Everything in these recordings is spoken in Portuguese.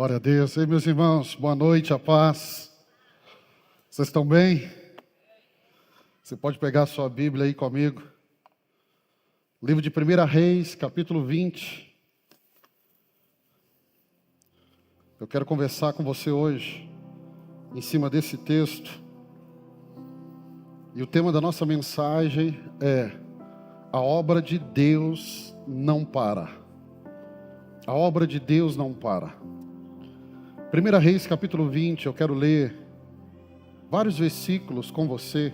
Glória a Deus. Ei, meus irmãos, boa noite, a paz. Vocês estão bem? Você pode pegar a sua Bíblia aí comigo. Livro de 1 Reis, capítulo 20. Eu quero conversar com você hoje, em cima desse texto. E o tema da nossa mensagem é: a obra de Deus não para. A obra de Deus não para. 1 Reis, capítulo 20, eu quero ler vários versículos com você.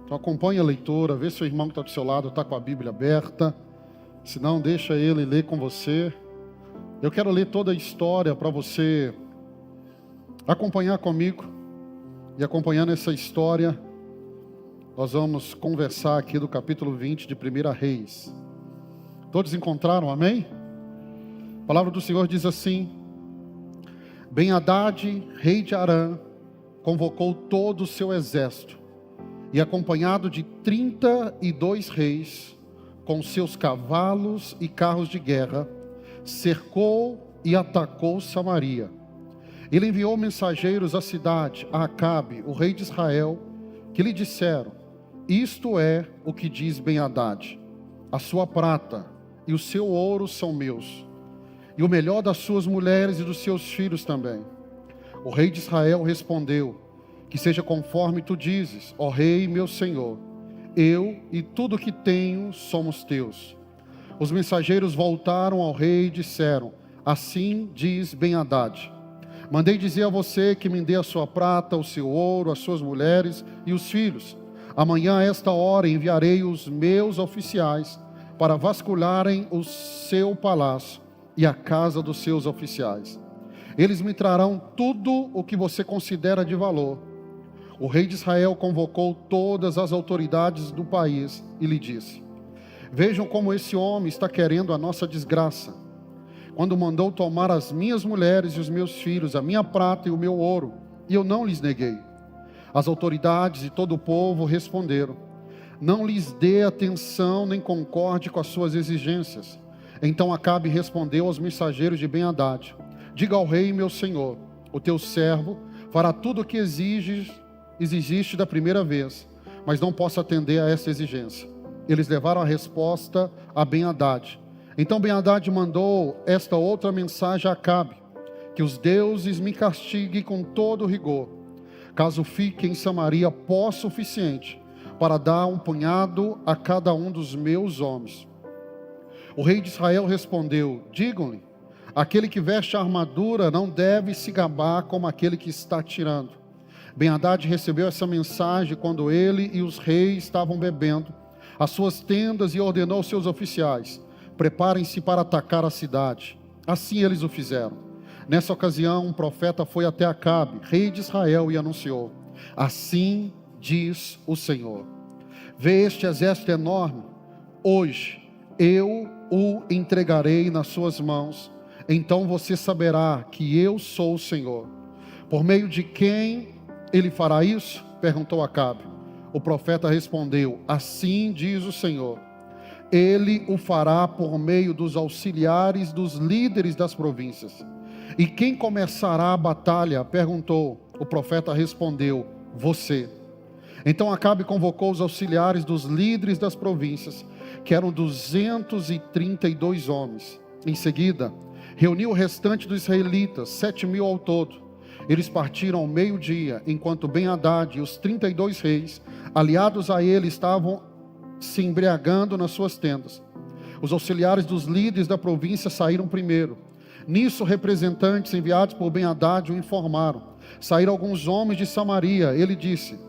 Então acompanhe a leitura, vê se o irmão que está do seu lado está com a Bíblia aberta. Se não, deixa ele ler com você. Eu quero ler toda a história para você acompanhar comigo. E acompanhando essa história, nós vamos conversar aqui do capítulo 20 de 1 Reis. Todos encontraram, amém? A palavra do Senhor diz assim: Ben-Hadad, rei de Arã, convocou todo o seu exército, e acompanhado de 32 reis, com seus cavalos e carros de guerra, cercou e atacou Samaria. Ele enviou mensageiros à cidade, a Acabe, o rei de Israel, que lhe disseram: isto é o que diz Ben-Hadad: a sua prata e o seu ouro são meus, e o melhor das suas mulheres e dos seus filhos também. O rei de Israel respondeu: que seja conforme tu dizes, ó rei meu senhor. Eu e tudo o que tenho somos teus. Os mensageiros voltaram ao rei e disseram: assim diz Ben-Hadad: mandei dizer a você que me dê a sua prata, o seu ouro, as suas mulheres e os filhos. Amanhã a esta hora enviarei os meus oficiais para vasculharem o seu palácio e a casa dos seus oficiais. Eles me trarão tudo o que você considera de valor. O rei de Israel convocou todas as autoridades do país e lhe disse: vejam como esse homem está querendo a nossa desgraça, quando mandou tomar as minhas mulheres e os meus filhos, a minha prata e o meu ouro, e eu não lhes neguei. As autoridades e todo o povo responderam: não lhes dê atenção nem concorde com as suas exigências. Então Acabe respondeu aos mensageiros de Ben-Hadad: diga ao rei meu senhor, o teu servo fará tudo o que exigiste da primeira vez, mas não posso atender a essa exigência. Eles levaram a resposta a Ben-Hadad. Então Ben-Hadad mandou esta outra mensagem a Acabe: que os deuses me castiguem com todo rigor, caso fique em Samaria pó suficiente para dar um punhado a cada um dos meus homens. O rei de Israel respondeu: digam-lhe, aquele que veste a armadura não deve se gabar como aquele que está tirando. Ben-Hadad recebeu essa mensagem quando ele e os reis estavam bebendo as suas tendas e ordenou aos seus oficiais: preparem-se para atacar a cidade. Assim eles o fizeram. Nessa ocasião, um profeta foi até Acabe, rei de Israel, e anunciou: assim diz o Senhor, vê este exército enorme? Hoje eu o entregarei nas suas mãos. Então você saberá que eu sou o Senhor. Por meio de quem ele fará isso? Perguntou Acabe. O profeta respondeu: assim diz o Senhor, ele o fará por meio dos auxiliares dos líderes das províncias. E quem começará a batalha? Perguntou. O profeta respondeu: você. Então Acabe convocou os auxiliares dos líderes das províncias, que eram 232 homens. Em seguida, reuniu o restante dos israelitas, 7.000 ao todo. Eles partiram ao meio-dia, enquanto Ben-Hadad e os 32 reis, aliados a ele, estavam se embriagando nas suas tendas. Os auxiliares dos líderes da província saíram primeiro. Nisso, representantes enviados por Ben-Hadad o informaram: saíram alguns homens de Samaria. Ele disse: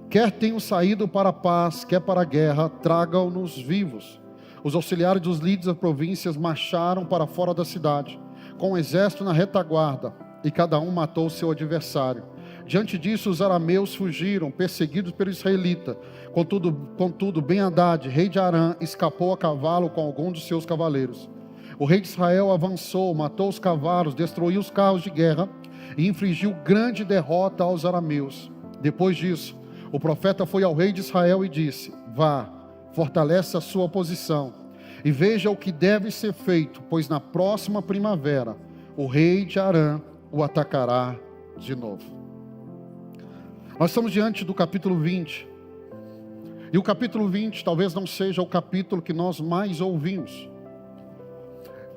quer tenham saído para a paz, quer para a guerra, tragam-nos vivos. Os auxiliares dos líderes das províncias marcharam para fora da cidade, com o exército na retaguarda, e cada um matou seu adversário. Diante disso, os arameus fugiram, perseguidos pelo israelita. Contudo, Ben-Hadad, rei de Arã, escapou a cavalo com algum dos seus cavaleiros. O rei de Israel avançou, matou os cavalos, destruiu os carros de guerra e infligiu grande derrota aos arameus. Depois disso, o profeta foi ao rei de Israel e disse: vá, fortalece a sua posição e veja o que deve ser feito, pois na próxima primavera o rei de Arã o atacará de novo. Nós estamos diante do capítulo 20. E o capítulo 20 talvez não seja o capítulo que nós mais ouvimos.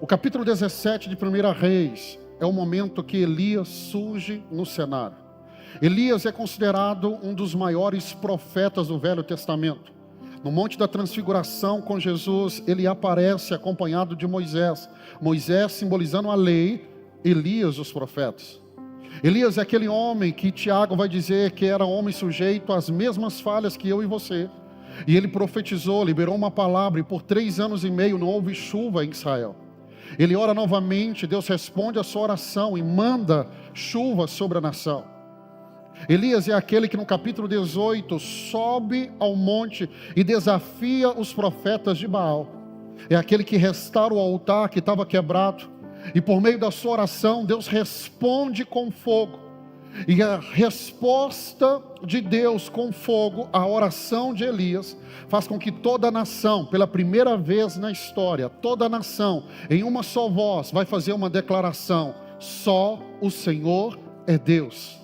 O capítulo 17 de 1 Reis é o momento que Elias surge no cenário. Elias é considerado um dos maiores profetas do Velho Testamento. No Monte da Transfiguração com Jesus, ele aparece acompanhado de Moisés. Moisés simbolizando a lei, Elias os profetas. Elias é aquele homem que Tiago vai dizer que era homem sujeito às mesmas falhas que eu e você. E ele profetizou, liberou uma palavra, e por 3 anos e meio não houve chuva em Israel. Ele ora novamente, Deus responde a sua oração e manda chuva sobre a nação. Elias é aquele que no capítulo 18 sobe ao monte e desafia os profetas de Baal. É aquele que restaura o altar que estava quebrado. E por meio da sua oração, Deus responde com fogo. E a resposta de Deus com fogo, a oração de Elias, faz com que toda a nação, pela primeira vez na história, toda a nação, em uma só voz, vai fazer uma declaração: só o Senhor é Deus.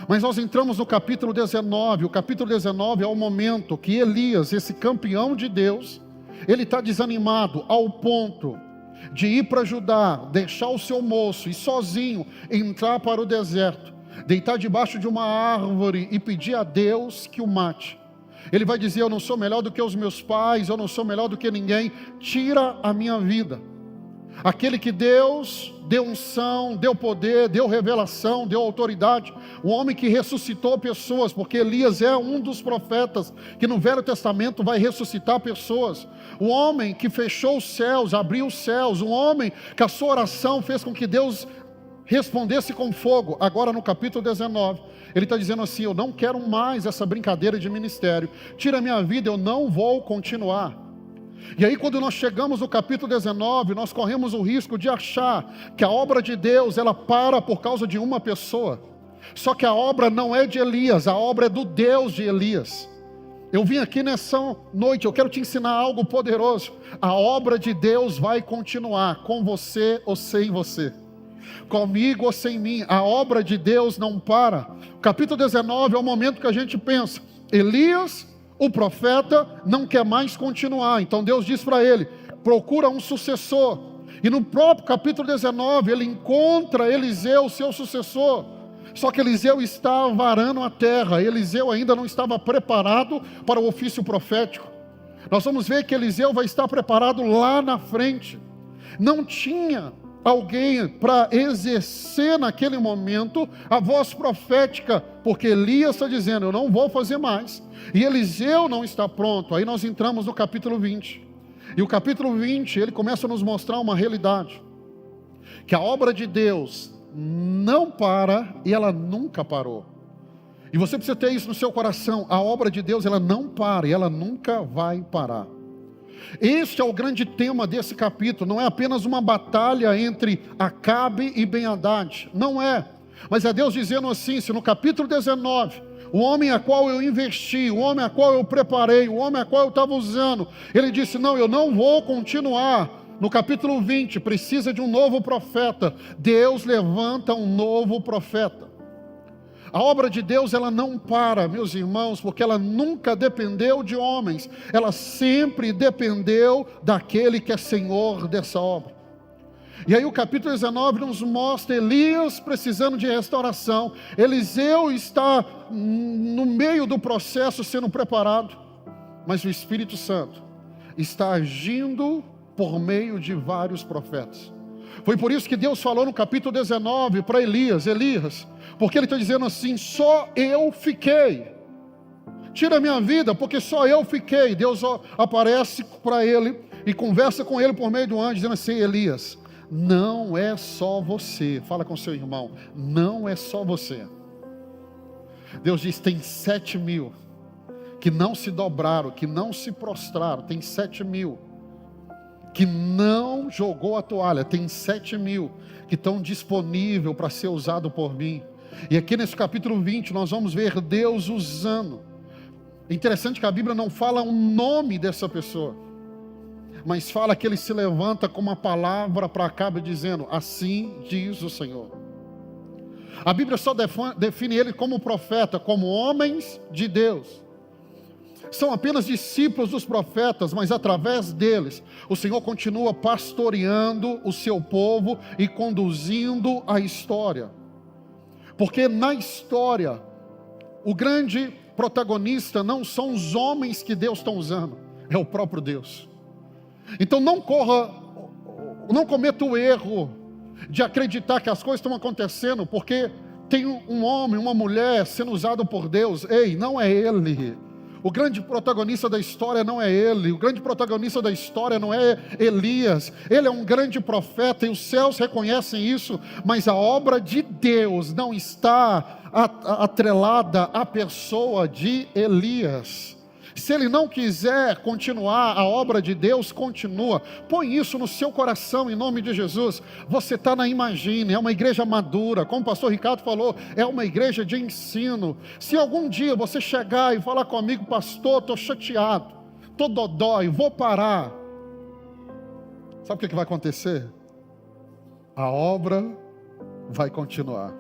Mas nós entramos no capítulo 19, o capítulo 19 é o momento que Elias, esse campeão de Deus, ele está desanimado ao ponto de ir para Judá, deixar o seu moço e sozinho entrar para o deserto, deitar debaixo de uma árvore e pedir a Deus que o mate. Ele vai dizer: eu não sou melhor do que os meus pais, eu não sou melhor do que ninguém, tira a minha vida. Aquele que Deus deu unção, deu poder, deu revelação, deu autoridade, o homem que ressuscitou pessoas, porque Elias é um dos profetas que no Velho Testamento vai ressuscitar pessoas, o homem que fechou os céus, abriu os céus, um homem que a sua oração fez com que Deus respondesse com fogo. Agora no capítulo 19, ele está dizendo assim: eu não quero mais essa brincadeira de ministério, tira a minha vida, eu não vou continuar. E aí quando nós chegamos no capítulo 19, nós corremos o risco de achar que a obra de Deus, ela para por causa de uma pessoa. Só que a obra não é de Elias, a obra é do Deus de Elias. Eu vim aqui nessa noite, eu quero te ensinar algo poderoso. A obra de Deus vai continuar, com você ou sem você, comigo ou sem mim. A obra de Deus não para. O capítulo 19 é o momento que a gente pensa: Elias, o profeta, não quer mais continuar. Então Deus diz para ele: procura um sucessor. E no próprio capítulo 19 ele encontra Eliseu, seu sucessor. Só que Eliseu estava arando a terra. Eliseu ainda não estava preparado para o ofício profético. Nós vamos ver que Eliseu vai estar preparado lá na frente. Não tinha alguém para exercer naquele momento a voz profética, porque Elias está dizendo: eu não vou fazer mais, e Eliseu não está pronto. Aí nós entramos no capítulo 20, e o capítulo 20, ele começa a nos mostrar uma realidade, que a obra de Deus não para, e ela nunca parou. E você precisa ter isso no seu coração: a obra de Deus, ela não para, e ela nunca vai parar. Este é o grande tema desse capítulo. Não é apenas uma batalha entre Acabe e Ben-Hadad, não é, mas é Deus dizendo assim: se no capítulo 19, o homem a qual eu investi, o homem a qual eu preparei, o homem a qual eu estava usando, ele disse: não, eu não vou continuar. No capítulo 20, precisa de um novo profeta. Deus levanta um novo profeta. A obra de Deus, ela não para, meus irmãos, porque ela nunca dependeu de homens, ela sempre dependeu daquele que é Senhor dessa obra. E aí o capítulo 19 nos mostra Elias precisando de restauração, Eliseu está no meio do processo sendo preparado, mas o Espírito Santo está agindo por meio de vários profetas. Foi por isso que Deus falou no capítulo 19 para Elias: Elias, porque ele está dizendo assim: só eu fiquei, tira a minha vida, porque só eu fiquei. Deus aparece para ele e conversa com ele por meio do anjo, dizendo assim: Elias, não é só você. Fala com seu irmão: não é só você. Deus diz: tem 7.000 que não se dobraram, que não se prostraram. Tem 7.000 que não jogou a toalha. Tem 7.000 que estão disponíveis para ser usado por mim. E aqui nesse capítulo 20 nós vamos ver Deus usando. É interessante que a Bíblia não fala o nome dessa pessoa. mas fala que ele se levanta com uma palavra para Acabe dizendo: assim diz o Senhor. A Bíblia só define ele como profeta, como homens de Deus. São apenas discípulos dos profetas, mas através deles, o Senhor continua pastoreando o seu povo e conduzindo a história. Porque na história, o grande protagonista não são os homens que Deus está usando, é o próprio Deus. Então não cometa o erro de acreditar que as coisas estão acontecendo porque tem um homem, uma mulher sendo usado por Deus. Ei, não é ele. O grande protagonista da história não é ele. O grande protagonista da história não é Elias. Ele é um grande profeta e os céus reconhecem isso, mas a obra de Deus não está atrelada à pessoa de Elias. Se ele não quiser continuar, a obra de Deus continua. Põe isso no seu coração em nome de Jesus. Você está na Imagine, é uma igreja madura, como o pastor Ricardo falou, é uma igreja de ensino. Se algum dia você chegar e falar comigo: pastor, estou chateado, estou dodói, vou parar, sabe o que vai acontecer? A obra vai continuar,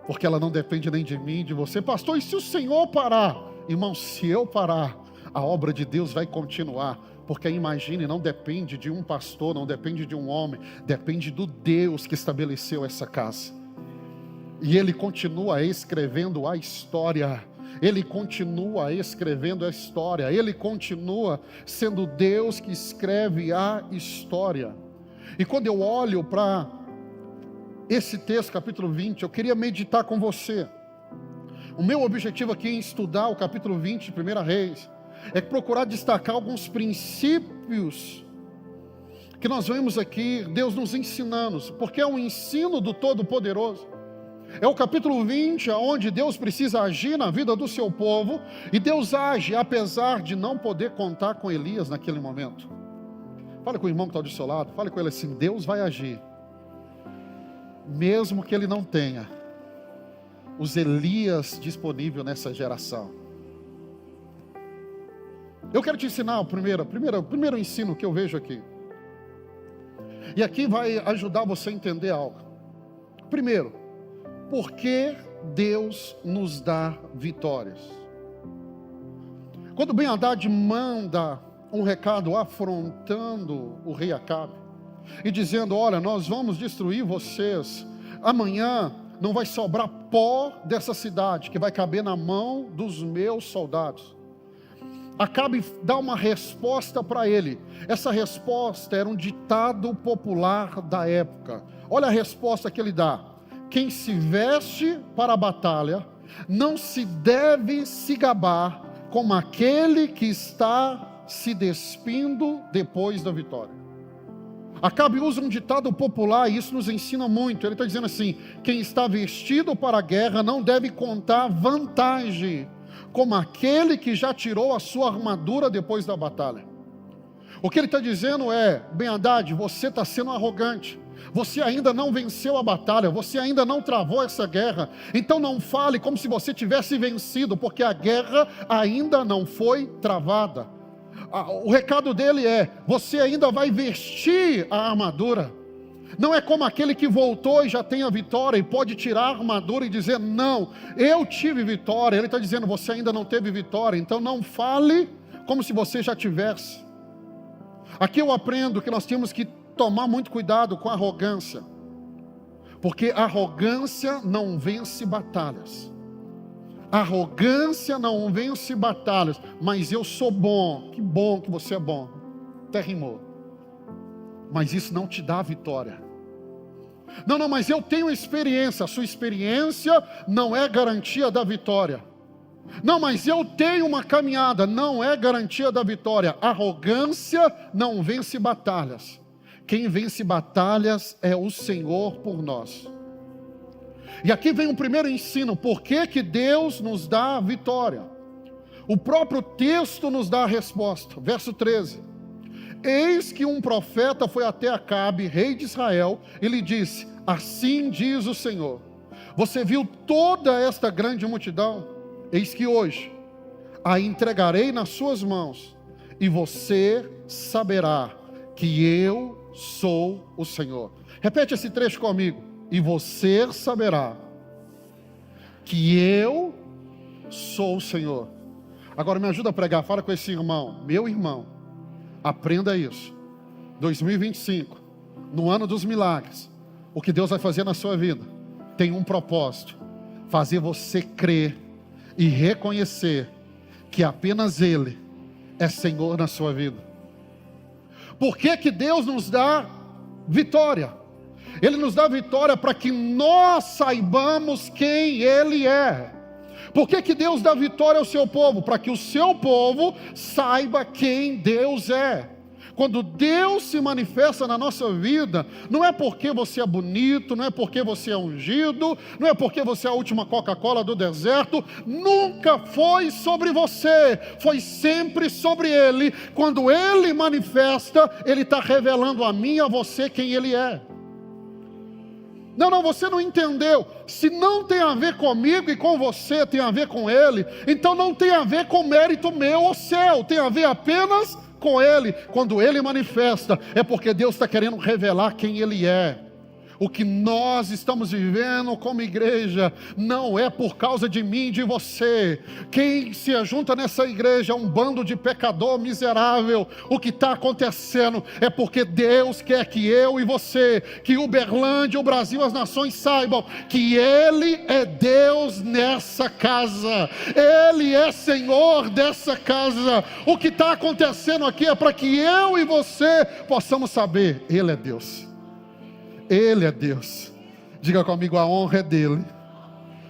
porque ela não depende nem de mim, de você. Pastor, e se o Senhor parar? Irmão, se eu parar, a obra de Deus vai continuar, porque Imagine não depende de um pastor, não depende de um homem, depende do Deus que estabeleceu essa casa. E Ele continua escrevendo a história. Ele continua escrevendo a história. Ele continua sendo Deus que escreve a história. E quando eu olho para esse texto, capítulo 20, eu queria meditar com você. O meu objetivo aqui em estudar o capítulo 20 de 1 Reis é procurar destacar alguns princípios que nós vemos aqui, Deus nos ensinando, porque é um ensino do Todo-Poderoso. É o capítulo 20, onde Deus precisa agir na vida do seu povo, e Deus age, apesar de não poder contar com Elias naquele momento. Fale com o irmão que está do seu lado, fale com ele assim: Deus vai agir, mesmo que ele não tenha os Elias disponíveis nessa geração. Eu quero te ensinar o primeiro ensino que eu vejo aqui. E aqui vai ajudar você a entender algo. Primeiro, por que Deus nos dá vitórias? Quando Ben-Hadad manda um recado afrontando o rei Acabe e dizendo: olha, nós vamos destruir vocês, amanhã não vai sobrar pó dessa cidade que vai caber na mão dos meus soldados. Acabe dá uma resposta para ele. Essa resposta era um ditado popular da época. Olha a resposta que ele dá: quem se veste para a batalha não se deve se gabar como aquele que está se despindo depois da vitória. Acabe usa um ditado popular e isso nos ensina muito. Ele está dizendo assim: quem está vestido para a guerra não deve contar vantagem como aquele que já tirou a sua armadura depois da batalha. O que ele está dizendo é: Ben-Hadad, você está sendo arrogante, você ainda não venceu a batalha, você ainda não travou essa guerra, então não fale como se você tivesse vencido, porque a guerra ainda não foi travada. O recado dele é: você ainda vai vestir a armadura. Não é como aquele que voltou e já tem a vitória e pode tirar a armadura e dizer: não, eu tive vitória. Ele está dizendo: você ainda não teve vitória, então não fale como se você já tivesse. Aqui eu aprendo que nós temos que tomar muito cuidado com a arrogância, porque a arrogância não vence batalhas. Arrogância não vence batalhas. Mas eu sou bom. Que bom que você é bom. Até rimou. Mas isso não te dá vitória. Não, mas eu tenho experiência. A sua experiência não é garantia da vitória. Não, mas eu tenho uma caminhada. Não é garantia da vitória. Arrogância não vence batalhas. Quem vence batalhas é o Senhor por nós. E aqui vem o primeiro ensino: por que Deus nos dá a vitória? O próprio texto nos dá a resposta. Verso 13: eis que um profeta foi até Acabe, rei de Israel, e lhe disse: assim diz o Senhor, você viu toda esta grande multidão? Eis que hoje a entregarei nas suas mãos, e você saberá que eu sou o Senhor. Repete esse trecho comigo. E você saberá que eu sou o Senhor. Agora me ajuda a pregar, fala com esse irmão. Meu irmão, aprenda isso. 2025, no ano dos milagres, o que Deus vai fazer na sua vida tem um propósito: fazer você crer e reconhecer que apenas Ele é Senhor na sua vida. Por que que Deus nos dá vitória? Ele nos dá vitória para que nós saibamos quem Ele é. Por que que Deus dá vitória ao seu povo? Para que o seu povo saiba quem Deus é. Quando Deus se manifesta na nossa vida, não é porque você é bonito, não é porque você é ungido, não é porque você é a última Coca-Cola do deserto. Nunca foi sobre você, foi sempre sobre Ele. Quando Ele manifesta, Ele está revelando a mim e a você quem Ele é. Não, você não entendeu. Se não tem a ver comigo e com você, tem a ver com Ele, então não tem a ver com mérito meu ou seu, tem a ver apenas com Ele. Quando Ele manifesta, é porque Deus está querendo revelar quem Ele é. O que nós estamos vivendo como igreja não é por causa de mim e de você. Quem se junta nessa igreja é um bando de pecador miserável. O que está acontecendo é porque Deus quer que eu e você, que Uberlândia, o Brasil, as nações saibam que Ele é Deus nessa casa. Ele é Senhor dessa casa. O que está acontecendo aqui é para que eu e você possamos saber: Ele é Deus. Ele é Deus. Diga comigo: a honra é dele,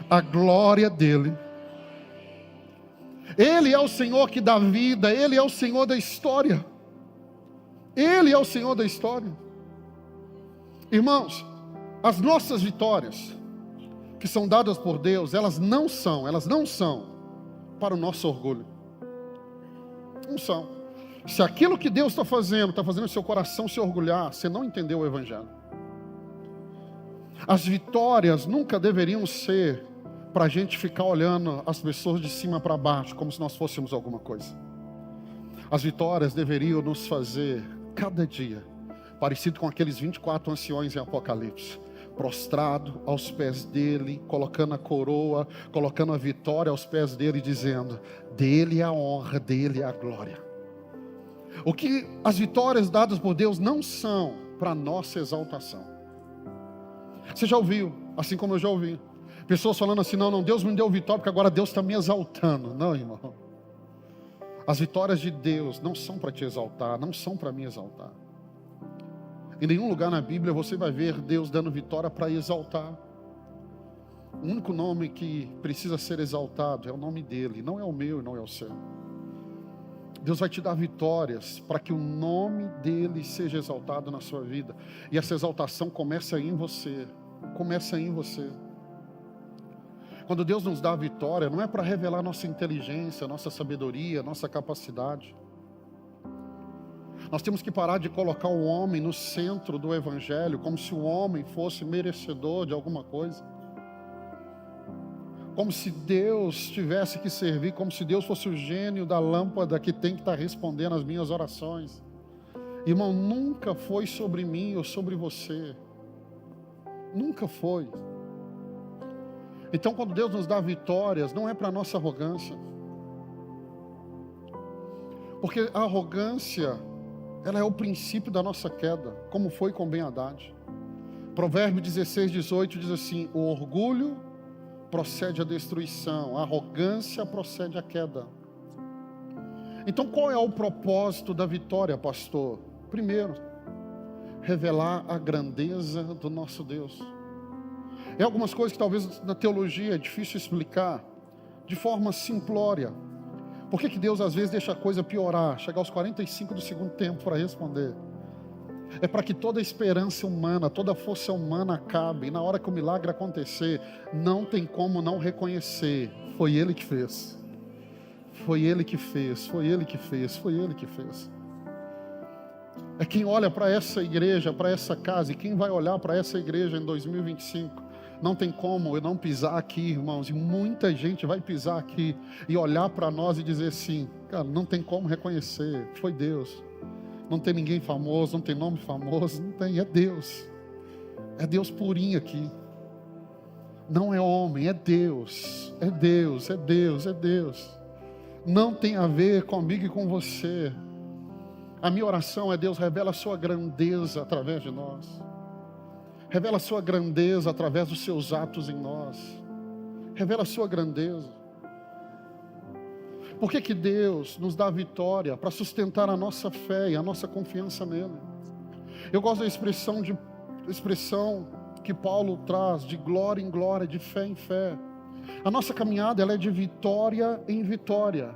a glória é dele. Ele é o Senhor que dá vida, Ele é o Senhor da história. Ele é o Senhor da história. Irmãos, as nossas vitórias que são dadas por Deus, elas não são para o nosso orgulho. Não são. Se aquilo que Deus está fazendo o seu coração se orgulhar, você não entendeu o Evangelho. As vitórias nunca deveriam ser para a gente ficar olhando as pessoas de cima para baixo, como se nós fôssemos alguma coisa. As vitórias deveriam nos fazer, cada dia, parecido com aqueles 24 anciões em Apocalipse, prostrado aos pés dele, colocando a coroa, colocando a vitória aos pés dele, dizendo: dele é a honra, dele é a glória. O que as vitórias dadas por Deus não são para nossa exaltação. Você já ouviu, assim como eu já ouvi, pessoas falando assim: não, Deus me deu vitória porque agora Deus está me exaltando. Não, irmão. As vitórias de Deus não são para te exaltar, não são para me exaltar. Em nenhum lugar na Bíblia você vai ver Deus dando vitória para exaltar. O único nome que precisa ser exaltado é o nome dele, não é o meu e não é o seu. Deus vai te dar vitórias para que o nome dele seja exaltado na sua vida. E essa exaltação começa aí em você. Começa aí em você. Quando Deus nos dá a vitória, não é para revelar nossa inteligência, nossa sabedoria, nossa capacidade. Nós temos que parar de colocar o homem no centro do Evangelho, como se o homem fosse merecedor de alguma coisa. Como se Deus tivesse que servir, como se Deus fosse o gênio da lâmpada que tem que estar respondendo as minhas orações. Irmão, nunca foi sobre mim ou sobre você. Nunca foi. Então, quando Deus nos dá vitórias, não é para nossa arrogância. Porque a arrogância, ela é o princípio da nossa queda, como foi com Ben-Hadad. Provérbio 16:18 diz assim: o orgulho procede à destruição, a arrogância procede à queda. Então qual é o propósito da vitória, pastor? Primeiro, revelar a grandeza do nosso Deus. É algumas coisas que talvez na teologia é difícil explicar de forma simplória. Por que Deus às vezes deixa a coisa piorar, chegar aos 45 do segundo tempo para responder? É para que toda a esperança humana, toda a força humana acabe. E na hora que o milagre acontecer, não tem como não reconhecer: foi Ele que fez. Foi Ele que fez, foi Ele que fez, foi Ele que fez. É quem olha para essa igreja, para essa casa, e quem vai olhar para essa igreja em 2025, Não tem como eu não pisar aqui, irmãos, e muita gente vai pisar aqui e olhar para nós e dizer assim, cara, não tem como reconhecer, foi Deus. Não tem ninguém famoso, não tem nome famoso, não tem, é Deus. É Deus purinho aqui. Não é homem, é Deus. É Deus, é Deus, é Deus. Não tem a ver comigo e com você. A minha oração é: Deus, revela a sua grandeza através de nós. Revela a sua grandeza através dos seus atos em nós. Revela a sua grandeza. Por que que Deus nos dá vitória? Para sustentar a nossa fé e a nossa confiança nele. Eu gosto da expressão que Paulo traz, de glória em glória, de fé em fé. A nossa caminhada, ela é de vitória em vitória.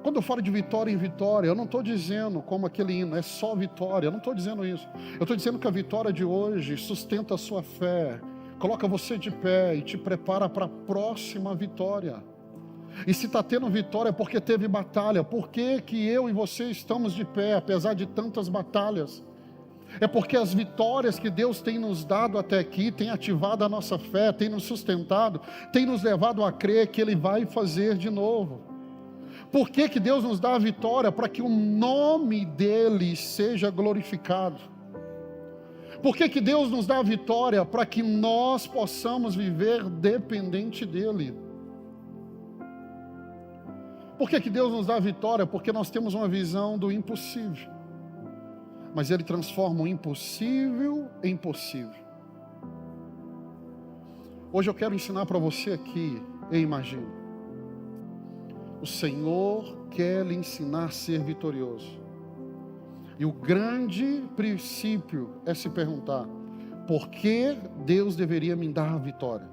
Quando eu falo de vitória em vitória, eu não estou dizendo como aquele hino, é só vitória, eu não estou dizendo isso. Eu estou dizendo que a vitória de hoje sustenta a sua fé, coloca você de pé e te prepara para a próxima vitória. E se está tendo vitória é porque teve batalha. Por que que eu e você estamos de pé, apesar de tantas batalhas? É porque as vitórias que Deus tem nos dado até aqui, tem ativado a nossa fé, tem nos sustentado, tem nos levado a crer que Ele vai fazer de novo. Por que que Deus nos dá a vitória? Para que o nome dEle seja glorificado. Por que que Deus nos dá a vitória? Para que nós possamos viver dependente dEle. Por que que Deus nos dá a vitória? Porque nós temos uma visão do impossível. Mas Ele transforma o impossível em possível. Hoje eu quero ensinar para você aqui, imagine. O Senhor quer lhe ensinar a ser vitorioso. E o grande princípio é se perguntar: por que Deus deveria me dar a vitória?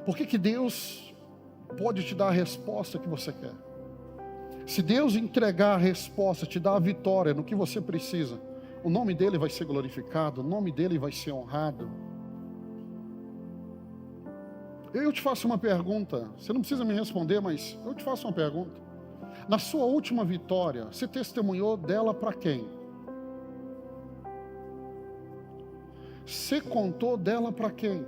Por que que Deus pode te dar a resposta que você quer? Se Deus entregar a resposta, te dar a vitória no que você precisa, o nome dEle vai ser glorificado, o nome dEle vai ser honrado. Eu te faço uma pergunta, você não precisa me responder, mas eu te faço uma pergunta. Na sua última vitória, você testemunhou dela para quem? Você contou dela para quem?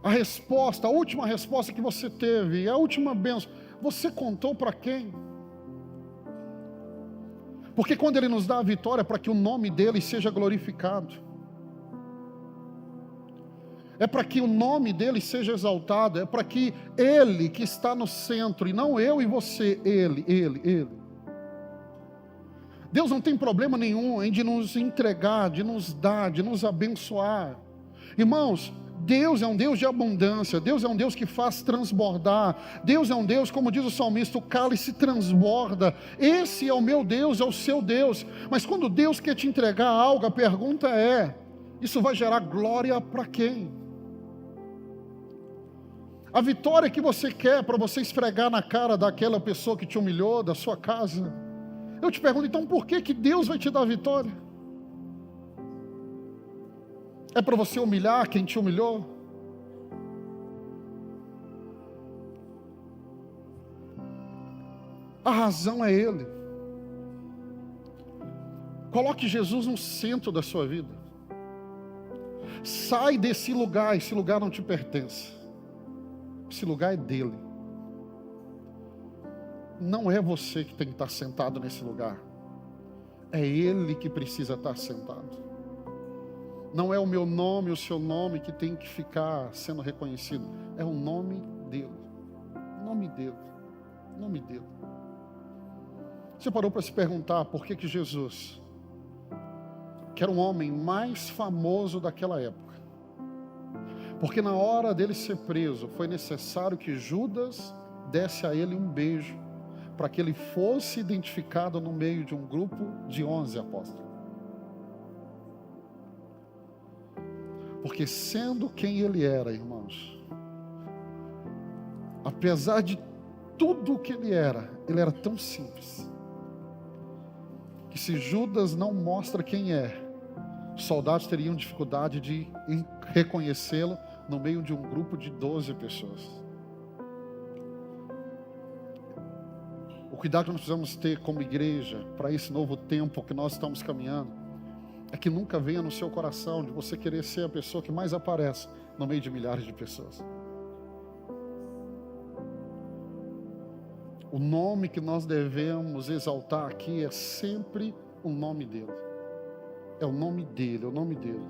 A resposta, a última resposta que você teve, a última bênção, você contou para quem? Porque quando Ele nos dá a vitória, é para que o nome dEle seja glorificado. É para que o nome dEle seja exaltado, é para que Ele que está no centro, e não eu e você, Ele. Deus não tem problema nenhum em de nos entregar, de nos dar, de nos abençoar. Irmãos, Deus é um Deus de abundância, Deus é um Deus que faz transbordar, Deus é um Deus, como diz o salmista, o cálice transborda. Esse é o meu Deus, é o seu Deus. Mas quando Deus quer te entregar algo, a pergunta é: isso vai gerar glória para quem? A vitória que você quer para você esfregar na cara daquela pessoa que te humilhou, da sua casa. Eu te pergunto, então por que que Deus vai te dar a vitória? É para você humilhar quem te humilhou? A razão é Ele. Coloque Jesus no centro da sua vida. Sai desse lugar, esse lugar não te pertence. Esse lugar é dEle. Não é você que tem que estar sentado nesse lugar. É Ele que precisa estar sentado. Não é o meu nome, o seu nome que tem que ficar sendo reconhecido. É o nome dEle. O nome dEle. O nome dEle. Você parou para se perguntar por que que Jesus, que era um homem mais famoso daquela época, porque na hora dele ser preso, foi necessário que Judas desse a ele um beijo, para que ele fosse identificado no meio de um grupo de 11 apóstolos. Porque sendo quem ele era, irmãos, apesar de tudo o que ele era tão simples, que se Judas não mostra quem é, os soldados teriam dificuldade de reconhecê-lo no meio de um grupo de 12 pessoas. O cuidado que nós precisamos ter como igreja, para esse novo tempo que nós estamos caminhando, é que nunca venha no seu coração de você querer ser a pessoa que mais aparece no meio de milhares de pessoas. O nome que nós devemos exaltar aqui é sempre o nome dele. É o nome dele, é o nome dele.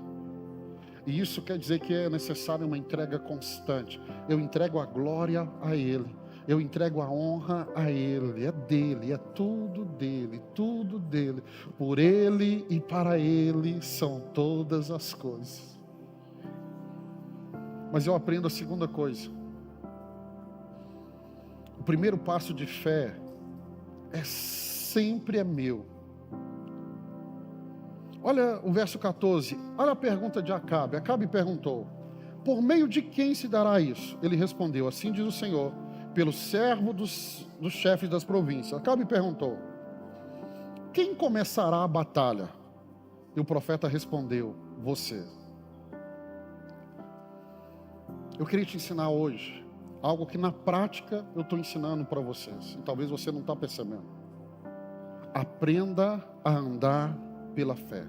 E isso quer dizer que é necessário uma entrega constante. Eu entrego a glória a ele. Eu entrego a honra a ele. É dele, é tudo dele, tudo dele. Por ele e para ele são todas as coisas. Mas eu aprendo a segunda coisa. O primeiro passo de fé sempre é meu. Olha o verso 14, olha a pergunta de Acabe. Acabe perguntou: por meio de quem se dará isso? Ele respondeu: assim diz o Senhor, pelo servo dos chefes das províncias. Acabe perguntou: quem começará a batalha? E o profeta respondeu: você. Eu queria te ensinar hoje algo que na prática eu estou ensinando para vocês, e talvez você não está percebendo. Aprenda a andar pela fé.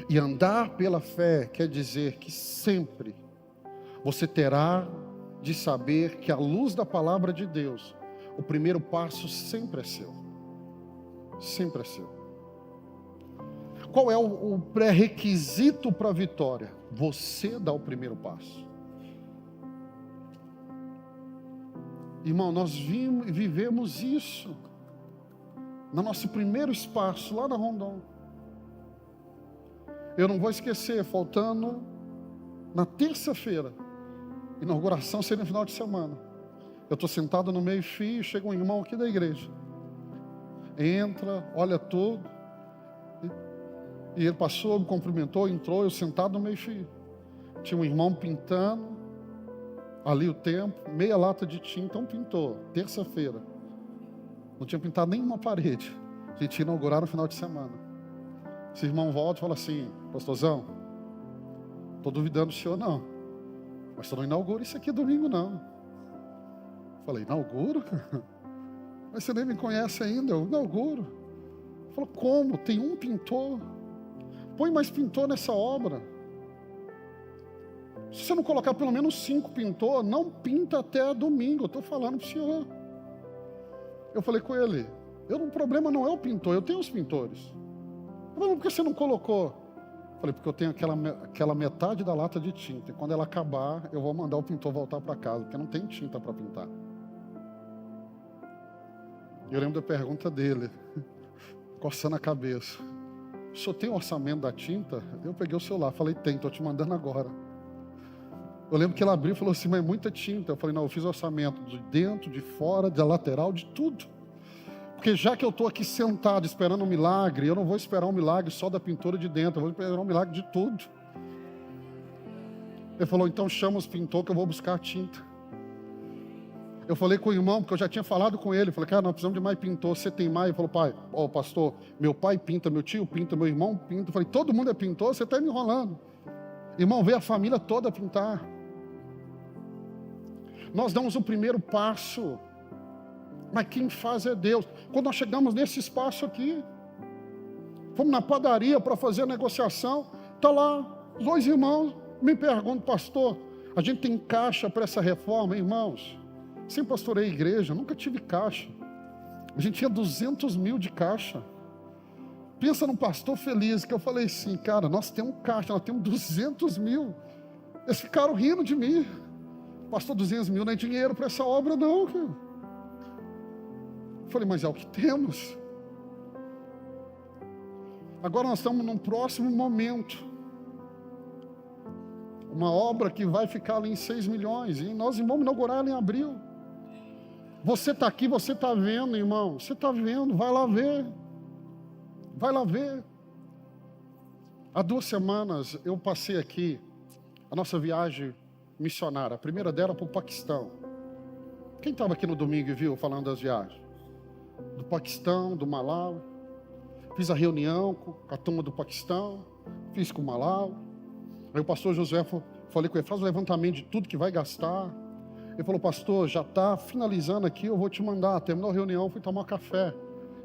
E andar pela fé quer dizer que sempre você terá de saber que à luz da palavra de Deus, o primeiro passo sempre é seu. Sempre é seu. Qual é o pré-requisito para a vitória? Você dá o primeiro passo. Irmão, nós vivemos isso no nosso primeiro espaço, lá na Rondon. Eu não vou esquecer, faltando na terça-feira, inauguração seria no final de semana. Eu estou sentado no meio-fio, chega um irmão aqui da igreja. Entra, olha tudo. E ele passou, me cumprimentou, entrou, eu sentado no meio-fio. Tinha um irmão pintando ali o tempo, meia lata de tinta, um pintor, terça-feira. Não tinha pintado nenhuma parede. A gente ia inaugurar no final de semana. Esse irmão volta e fala assim: pastorzão, estou duvidando do senhor não, mas você não inaugura isso aqui domingo não. Falei: inauguro? Mas você nem me conhece ainda. Eu inauguro. Falou: como? Tem um pintor? Põe mais pintor nessa obra. Se você não colocar pelo menos 5 pintores, não pinta até domingo. Eu estou falando para o senhor. Eu falei com ele: o problema não é o pintor, eu tenho os pintores. Ele falou: por que você não colocou? Eu falei: porque eu tenho aquela metade da lata de tinta, e quando ela acabar, eu vou mandar o pintor voltar para casa, porque não tem tinta para pintar. Eu lembro da pergunta dele, coçando a cabeça: o senhor tem o orçamento da tinta? Eu peguei o celular, falei: tem, estou te mandando agora. Eu lembro que ele abriu e falou assim: mas é muita tinta. Eu falei: não, eu fiz orçamento de dentro, de fora, da lateral, de tudo. Porque já que eu estou aqui sentado esperando um milagre, eu não vou esperar um milagre só da pintura de dentro, eu vou esperar um milagre de tudo. Ele falou: então chama os pintores que eu vou buscar a tinta. Eu falei com o irmão, porque eu já tinha falado com ele. Eu falei: cara, nós precisamos de mais pintor, você tem mais? Ele falou: pai, pastor, meu pai pinta, meu tio pinta, meu irmão pinta. Eu falei: todo mundo é pintor, você está me enrolando. Irmão, veio a família toda pintar. Nós damos o primeiro passo, mas quem faz é Deus. Quando nós chegamos nesse espaço aqui, fomos na padaria para fazer a negociação, está lá, os 2 irmãos me perguntam: pastor, a gente tem caixa para essa reforma? Irmãos, sempre pastorei igreja, nunca tive caixa. A gente tinha 200 mil de caixa. Pensa num pastor feliz, que eu falei assim: cara, nós temos caixa, nós temos 200 mil. Eles ficaram rindo de mim. Pastor, 200 mil não é dinheiro para essa obra não, cara. Eu falei: mas é o que temos. Agora nós estamos num próximo momento. Uma obra que vai ficar ali em 6 milhões. E nós vamos inaugurar ela em abril. Você está aqui, você está vendo, irmão. Você está vendo, vai lá ver. Vai lá ver. Há 2 semanas eu passei aqui a nossa viagem missionária. A primeira dela para o Paquistão. Quem estava aqui no domingo e viu falando das viagens? Do Paquistão, do Malau. Fiz a reunião com a turma do Paquistão. Fiz com o Malau. Aí o pastor Josué, falei com ele: faz o levantamento de tudo que vai gastar. Ele falou: pastor, já está finalizando aqui, eu vou te mandar. Terminou a reunião, fui tomar café.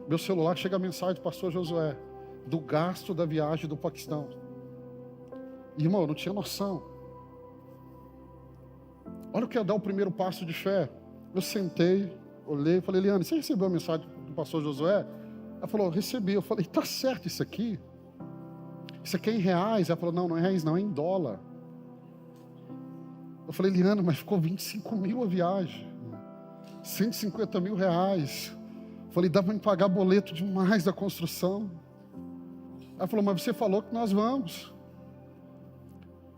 Meu celular chega a mensagem do pastor Josué: do gasto da viagem do Paquistão. Irmão, eu não tinha noção. Olha o que é dar o primeiro passo de fé. Eu sentei, olhei e falei: Eliane, você recebeu a mensagem do pastor Josué? Ela falou: recebi. Eu falei: tá certo isso aqui? Isso aqui é em reais? Ela falou: não, não é reais não, é em dólar. Eu falei: Eliane, mas ficou 25 mil a viagem, 150 mil reais. Eu falei: dá para me pagar boleto demais da construção. Ela falou: mas você falou que nós vamos.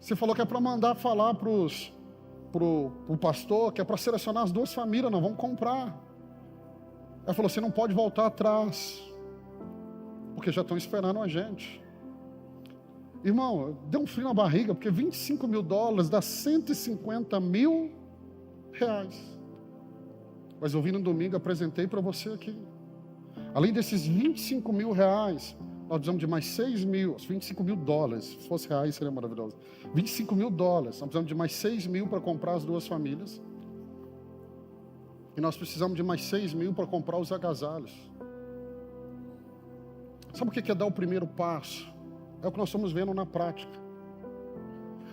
Você falou que é para mandar falar para o pastor, que é para selecionar as duas famílias, nós vamos comprar. Ela falou: você não pode voltar atrás, porque já estão esperando a gente. Irmão, deu um frio na barriga, porque 25 mil dólares dá 150 mil reais. Mas eu vim no domingo, apresentei para você aqui. Além desses 25 mil reais, nós precisamos de mais 6 mil, 25 mil dólares. Se fosse reais seria maravilhoso. 25 mil dólares, nós precisamos de mais 6 mil para comprar as duas famílias. E nós precisamos de mais 6 mil para comprar os agasalhos. Sabe o que é dar o primeiro passo? É o que nós estamos vendo na prática.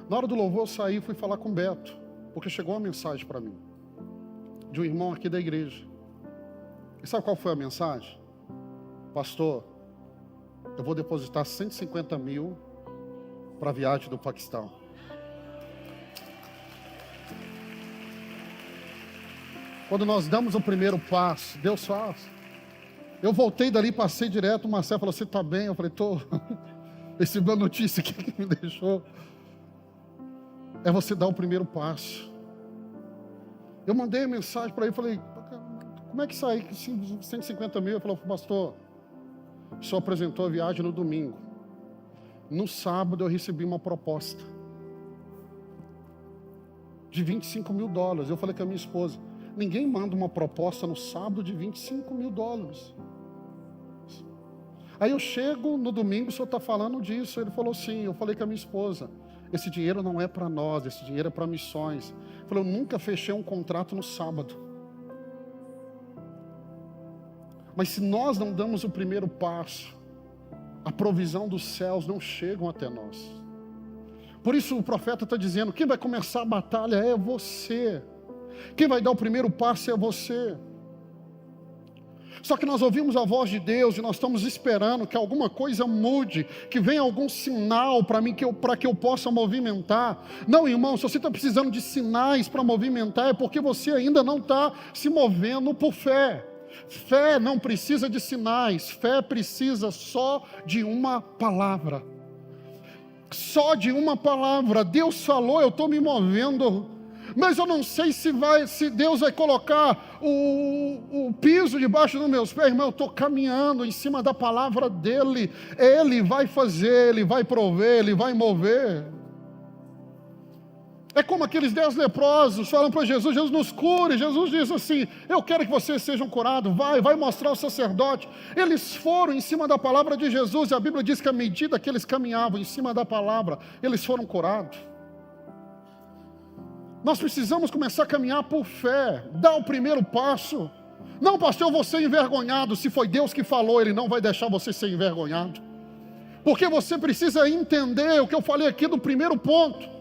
Na hora do louvor eu saí e fui falar com o Beto, porque chegou uma mensagem para mim, de um irmão aqui da igreja. E sabe qual foi a mensagem? Pastor, eu vou depositar 150 mil para a viagem do Paquistão. Quando nós damos o primeiro passo, Deus faz. Eu voltei dali, passei direto, o Marcelo falou: você está bem? Eu falei: estou. Recebi uma notícia aqui que me deixou. É você dar o primeiro passo. Eu mandei a mensagem para ele, falei: como é que sai 150 mil? Ele falou: pastor, o senhor apresentou a viagem no domingo. No sábado eu recebi uma proposta de 25 mil dólares. Eu falei com a minha esposa: ninguém manda uma proposta no sábado de 25 mil dólares. Aí eu chego no domingo, o senhor está falando disso. Ele falou: sim. Eu falei com a minha esposa: esse dinheiro não é para nós, esse dinheiro é para missões. Eu falei: eu nunca fechei um contrato no sábado. Mas se nós não damos o primeiro passo, a provisão dos céus não chegam até nós. Por isso o profeta está dizendo: quem vai começar a batalha é você. Quem vai dar o primeiro passo é você. Só que nós ouvimos a voz de Deus e nós estamos esperando que alguma coisa mude, que venha algum sinal para mim, para que eu possa movimentar. Não, irmão, se você está precisando de sinais para movimentar, é porque você ainda não está se movendo por fé. Fé não precisa de sinais, fé precisa só de uma palavra. Só de uma palavra. Deus falou, eu estou me movendo, mas eu não sei se Deus vai colocar o piso debaixo dos meus pés. Irmão, eu estou caminhando em cima da palavra dEle. Ele vai fazer, Ele vai prover, Ele vai mover. É como aqueles 10 leprosos falam para Jesus: Jesus nos cure. Jesus diz assim: eu quero que vocês sejam curados. Vai mostrar ao sacerdote. Eles foram em cima da palavra de Jesus, e a Bíblia diz que à medida que eles caminhavam em cima da palavra, eles foram curados. Nós precisamos começar a caminhar por fé, dar o primeiro passo. Não, pastor, eu vou ser envergonhado. Se foi Deus que falou, Ele não vai deixar você ser envergonhado. Porque você precisa entender o que eu falei aqui do primeiro ponto.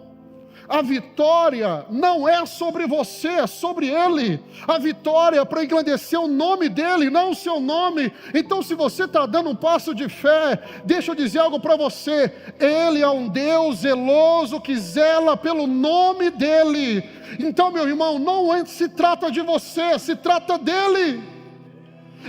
A vitória não é sobre você, é sobre Ele. A vitória é para engrandecer o nome dEle, não o seu nome. Então, se você está dando um passo de fé, deixa eu dizer algo para você: Ele é um Deus zeloso que zela pelo nome dEle. Então, meu irmão, não se trata de você, se trata dEle.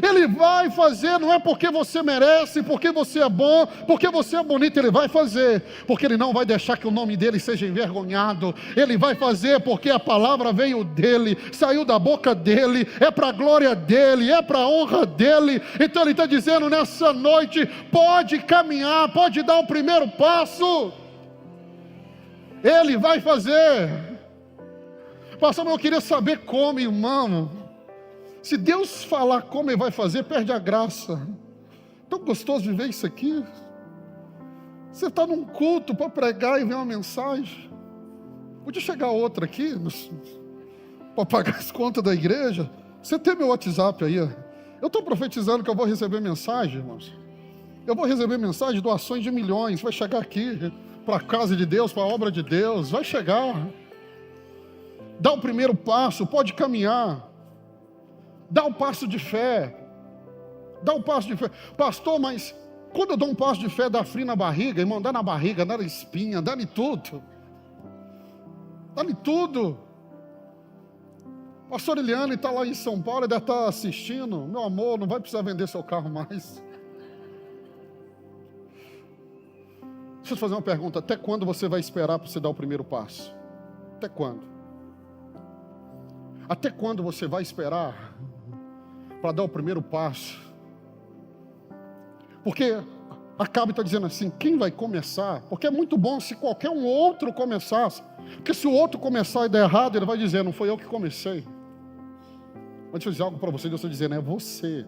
Ele vai fazer, não é porque você merece, porque você é bom, porque você é bonito. Ele vai fazer, porque Ele não vai deixar que o nome dEle seja envergonhado. Ele vai fazer porque a palavra veio dEle, saiu da boca dEle, é para a glória dEle, é para a honra dEle. Então Ele está dizendo nessa noite: pode caminhar, pode dar o primeiro passo. Ele vai fazer. Pastor, eu queria saber como, irmão. Se Deus falar como Ele vai fazer, perde a graça. Tão gostoso viver isso aqui. Você está num culto para pregar e ver uma mensagem. Podia chegar outra aqui para pagar as contas da igreja. Você tem meu WhatsApp aí? Eu estou profetizando que eu vou receber mensagem, irmãos. Eu vou receber mensagem de doações de milhões, vai chegar aqui, para a casa de Deus, para a obra de Deus, vai chegar. Dá o primeiro passo, pode caminhar. Dá o passo de fé. Dá o passo de fé. Pastor, mas quando eu dou um passo de fé, dá frio na barriga, irmão, dá na barriga, dá na espinha, dá em tudo. Dá em tudo. Pastor Eliane está lá em São Paulo, deve estar assistindo. Meu amor, não vai precisar vender seu carro mais. Deixa eu te fazer uma pergunta. Até quando você vai esperar para você dar o primeiro passo? Até quando? Até quando você vai esperar para dar o primeiro passo? Porque Acabe está dizendo assim, quem vai começar? Porque é muito bom se qualquer um outro começasse. Porque se o outro começar e der errado, ele vai dizer, não foi eu que comecei. Mas deixa eu dizer algo para você, Deus está dizendo, é você.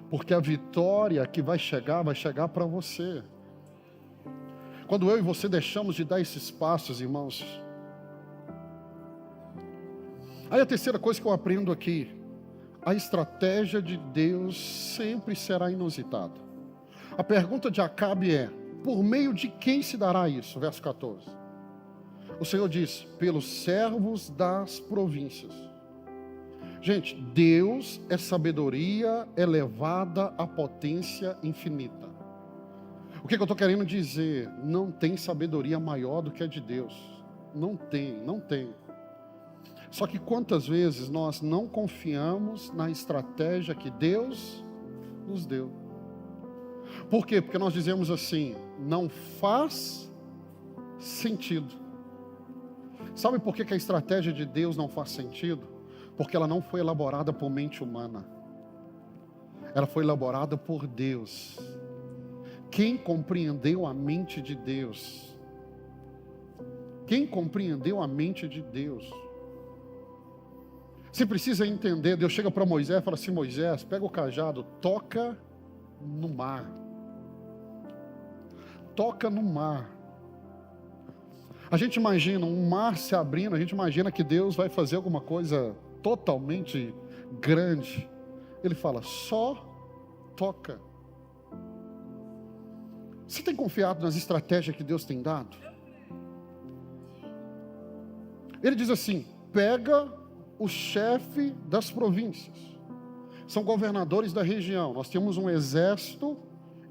Porque a vitória que vai chegar para você. Quando eu e você deixamos de dar esses passos, irmãos. Aí a terceira coisa que eu aprendo aqui, a estratégia de Deus sempre será inusitada. A pergunta de Acabe é, por meio de quem se dará isso? Verso 14. O Senhor diz, pelos servos das províncias. Gente, Deus é sabedoria elevada à potência infinita. O que eu estou querendo dizer? Não tem sabedoria maior do que a de Deus. Não tem. Só que quantas vezes nós não confiamos na estratégia que Deus nos deu? Por quê? Porque nós dizemos assim, não faz sentido. Sabe por que a estratégia de Deus não faz sentido? Porque ela não foi elaborada por mente humana. Ela foi elaborada por Deus. Quem compreendeu a mente de Deus? Quem compreendeu a mente de Deus? Você precisa entender, Deus chega para Moisés e fala assim, Moisés, pega o cajado, toca no mar. Toca no mar. A gente imagina um mar se abrindo, a gente imagina que Deus vai fazer alguma coisa totalmente grande. Ele fala, só toca. Você tem confiado nas estratégias que Deus tem dado? Ele diz assim, pega o chefe das províncias. São governadores da região. Nós temos um exército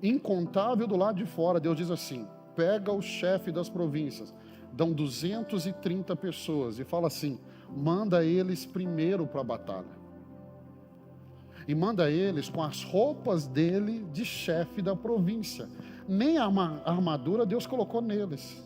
incontável do lado de fora. Deus diz assim, pega o chefe das províncias. Dão 230 pessoas e fala assim, manda eles primeiro para a batalha. E manda eles com as roupas dele de chefe da província. Nem a armadura Deus colocou neles.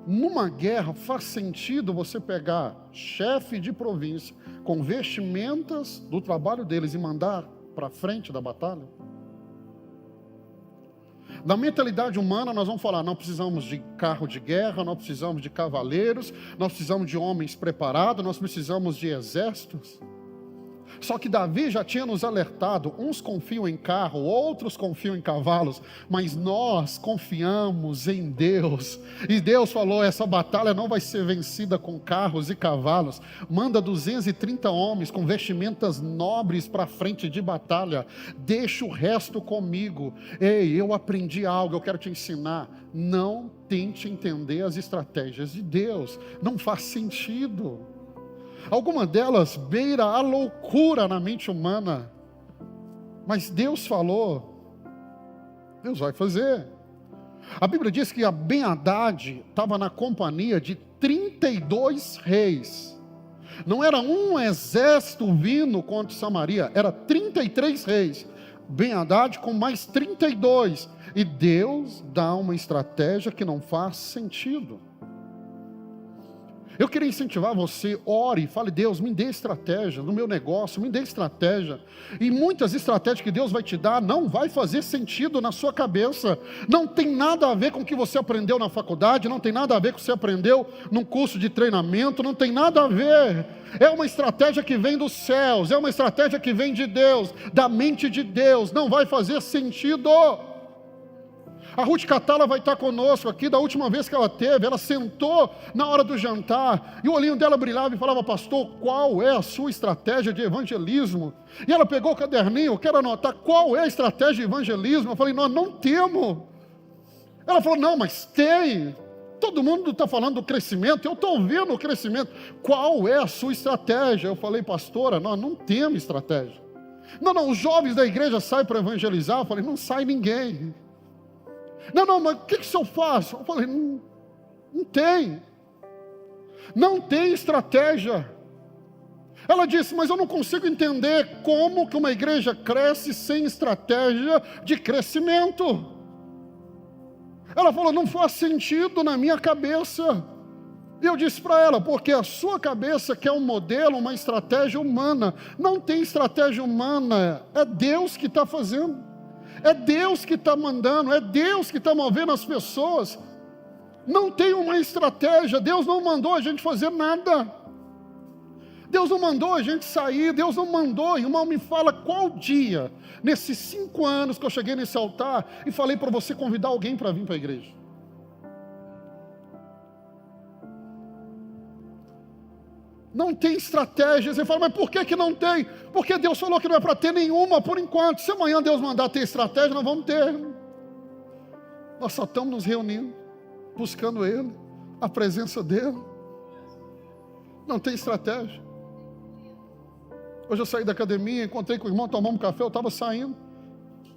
Numa guerra faz sentido você pegar chefe de província com vestimentas do trabalho deles e mandar para frente da batalha? Na mentalidade humana nós vamos falar, não precisamos de carro de guerra, não precisamos de cavaleiros, nós precisamos de homens preparados, nós precisamos de exércitos. Só que Davi já tinha nos alertado, uns confiam em carro, outros confiam em cavalos, mas nós confiamos em Deus. E Deus falou, essa batalha não vai ser vencida com carros e cavalos. Manda 230 homens com vestimentas nobres para frente de batalha. Deixa o resto comigo. Ei, eu aprendi algo, eu quero te ensinar. Não tente entender as estratégias de Deus. Não faz sentido. Alguma delas beira a loucura na mente humana. Mas Deus falou, Deus vai fazer. A Bíblia diz que a Ben-Hadad estava na companhia de 32 reis. Não era um exército vindo contra Samaria, era 33 reis. Ben-Hadad com mais 32. E Deus dá uma estratégia que não faz sentido. Eu queria incentivar você, ore, fale, Deus, me dê estratégia no meu negócio, me dê estratégia. E muitas estratégias que Deus vai te dar não vai fazer sentido na sua cabeça. Não tem nada a ver com o que você aprendeu na faculdade, não tem nada a ver com o que você aprendeu num curso de treinamento, não tem nada a ver. É uma estratégia que vem dos céus, é uma estratégia que vem de Deus, da mente de Deus, não vai fazer sentido. A Ruth Catala vai estar conosco aqui. Da última vez que ela teve, ela sentou na hora do jantar e o olhinho dela brilhava e falava: pastor, qual é a sua estratégia de evangelismo? E ela pegou o caderninho: eu quero anotar qual é a estratégia de evangelismo. Eu falei: nós não temos. Ela falou: não, mas tem. Todo mundo está falando do crescimento, eu estou vendo o crescimento. Qual é a sua estratégia? Eu falei: pastora, nós não temos estratégia. Não, os jovens da igreja saem para evangelizar. Eu falei: não sai ninguém. Não, mas o que o senhor faz? Eu falei: não tem. Não tem estratégia. Ela disse: mas eu não consigo entender como que uma igreja cresce sem estratégia de crescimento. Ela falou: não faz sentido na minha cabeça. E eu disse para ela: porque a sua cabeça quer um modelo, uma estratégia humana. Não tem estratégia humana, é Deus que está fazendo. É Deus que está mandando, é Deus que está movendo as pessoas. Não tem uma estratégia. Deus não mandou a gente fazer nada. Deus não mandou a gente sair. Deus não mandou. Irmão, me fala qual dia, nesses 5 anos que eu cheguei nesse altar e falei para você convidar alguém para vir para a igreja. Não tem estratégia. Você fala: mas por que não tem? Porque Deus falou que não é para ter nenhuma por enquanto. Se amanhã Deus mandar ter estratégia, nós vamos ter. Nós só estamos nos reunindo, buscando Ele, a presença dEle. Não tem estratégia. Hoje eu saí da academia, encontrei com o irmão, tomamos um café, eu estava saindo.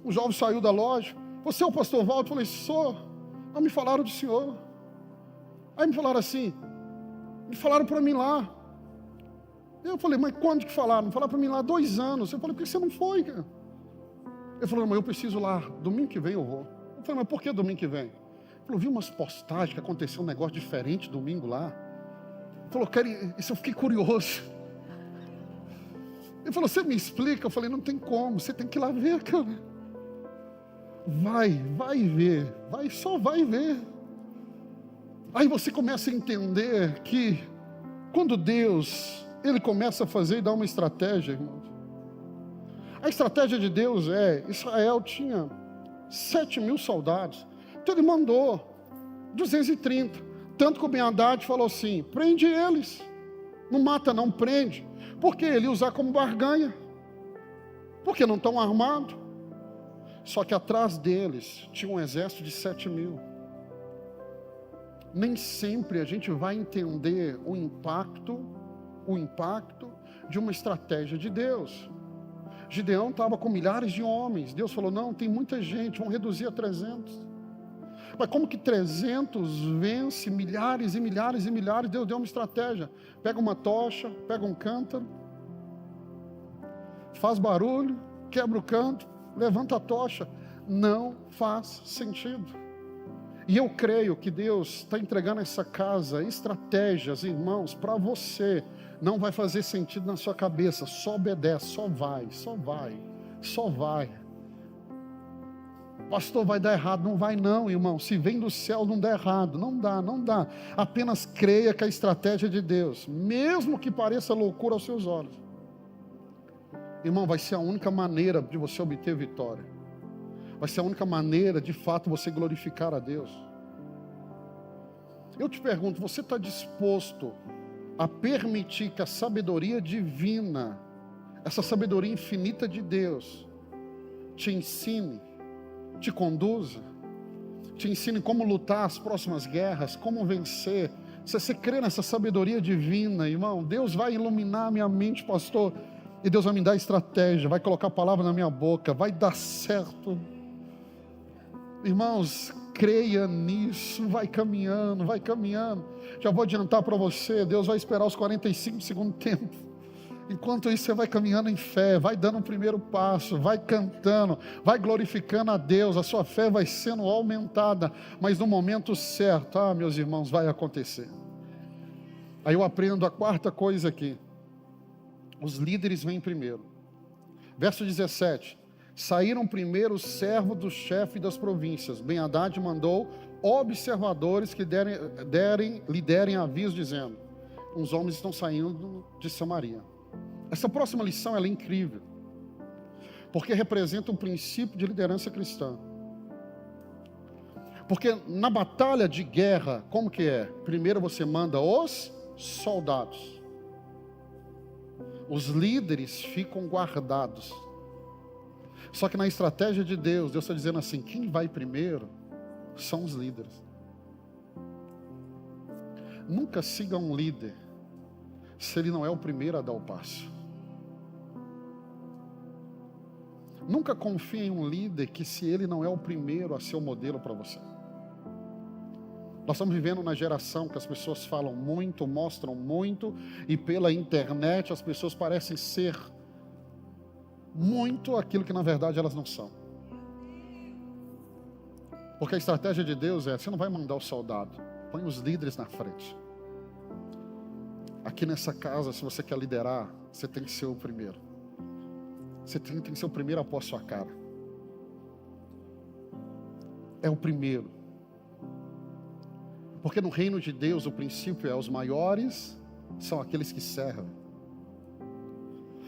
Um jovem saiu da loja: você é o pastor Walter? Eu falei: sou. Não, me falaram do senhor. Aí me falaram assim, me falaram para mim lá. Eu falei: mas quando que falaram? Falaram para mim lá 2 anos. Eu falei: por que você não foi, cara? Ele falou: mas eu preciso lá, domingo que vem eu vou. Eu falei: mas por que domingo que vem? Ele falou: eu vi umas postagens que aconteceu um negócio diferente domingo lá. Ele falou: cara, isso eu fiquei curioso. Ele falou: você me explica? Eu falei: não tem como, você tem que ir lá ver, cara. Vai ver, só vai ver. Aí você começa a entender que quando Deus, Ele começa a fazer e dá uma estratégia, irmãos. A estratégia de Deus é: Israel tinha 7.000 soldados, então Ele mandou 230, tanto que o Ben-Hadad falou assim: prende eles, não mata não, prende, porque ele ia usar como barganha, porque não estão armados. Só que atrás deles tinha um exército de 7.000. Nem sempre a gente vai entender o impacto de uma estratégia de Deus. Gideão estava com milhares de homens. Deus falou: não, tem muita gente, vamos reduzir a 300. Mas como que 300 vence milhares e milhares e milhares? Deus deu uma estratégia: pega uma tocha, pega um cântaro, faz barulho, quebra o canto, levanta a tocha. Não faz sentido. E eu creio que Deus está entregando essa casa estratégias, irmãos, para você. Não vai fazer sentido na sua cabeça, só obedece, só vai. Pastor, vai dar errado? Não vai não, irmão. Se vem do céu, não dá errado. Não dá. Apenas creia que a estratégia de Deus, mesmo que pareça loucura aos seus olhos, irmão, vai ser a única maneira de você obter vitória. Vai ser a única maneira, de fato, você glorificar a Deus. Eu te pergunto: você está disposto a permitir que a sabedoria divina, essa sabedoria infinita de Deus, te ensine, te conduza, te ensine como lutar as próximas guerras, como vencer? Se você crê nessa sabedoria divina, irmão, Deus vai iluminar minha mente, pastor, e Deus vai me dar estratégia, vai colocar a palavra na minha boca, vai dar certo. Irmãos, creia nisso, vai caminhando. Já vou adiantar para você: Deus vai esperar os 45 segundos tempo. Enquanto isso, você vai caminhando em fé, vai dando um primeiro passo, vai cantando, vai glorificando a Deus, a sua fé vai sendo aumentada, mas no momento certo, meus irmãos, vai acontecer. Aí eu aprendo a 4ª coisa aqui: os líderes vêm primeiro. Verso 17: saíram primeiro os servos do chefe das províncias. Ben-Hadad mandou observadores que lhe derem aviso, dizendo: uns homens estão saindo de Samaria. Essa próxima lição ela é incrível, porque representa um princípio de liderança cristã. Porque na batalha de guerra, como que é? Primeiro você manda os soldados. Os líderes ficam guardados. Só que na estratégia de Deus, Deus está dizendo assim, quem vai primeiro são os líderes. Nunca siga um líder se ele não é o primeiro a dar o passo. Nunca confie em um líder que se ele não é o primeiro a ser o modelo para você. Nós estamos vivendo na geração que as pessoas falam muito, mostram muito, e pela internet as pessoas parecem ser muito aquilo que na verdade elas não são. Porque a estratégia de Deus é, você não vai mandar o soldado, põe os líderes na frente. Aqui nessa casa, se você quer liderar, você tem que ser o primeiro. Você tem que ser o primeiro a pôr a sua cara. É o primeiro. Porque no reino de Deus o princípio é, os maiores são aqueles que servem.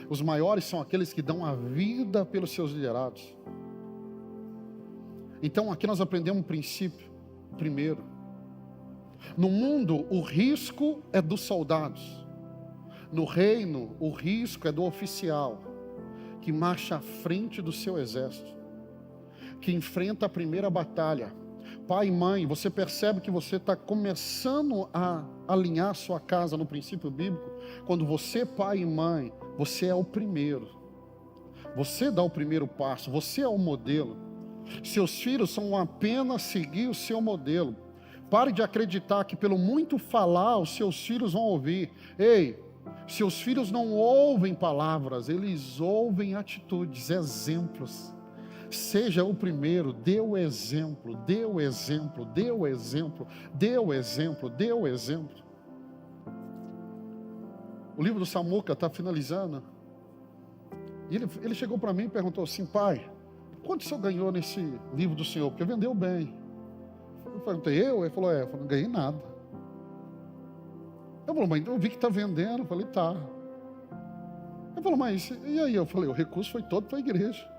Os maiores são aqueles que dão a vida pelos seus liderados. Então aqui nós aprendemos um princípio. Primeiro, no mundo o risco é dos soldados. No reino o risco é do oficial, que marcha à frente do seu exército, que enfrenta a primeira batalha. Pai e mãe, você percebe que você está começando a alinhar sua casa no princípio bíblico, quando você, pai e mãe, você é o primeiro. Você dá o primeiro passo, você é o modelo. Seus filhos são apenas seguir o seu modelo. Pare de acreditar que pelo muito falar, os seus filhos vão ouvir. Ei, seus filhos não ouvem palavras, eles ouvem atitudes, exemplos. Seja o primeiro, dê o exemplo, dê o exemplo, dê o exemplo, dê o exemplo, dê o exemplo. O livro do Samuca está finalizando. E ele chegou para mim e perguntou assim, pai, quanto o senhor ganhou nesse livro do senhor? Porque vendeu bem. Eu perguntei, Ele falou, não ganhei nada. Eu falei, mas eu vi que está vendendo. Eu falei, tá. Ele falou, mas e aí? Eu falei, o recurso foi todo para a igreja.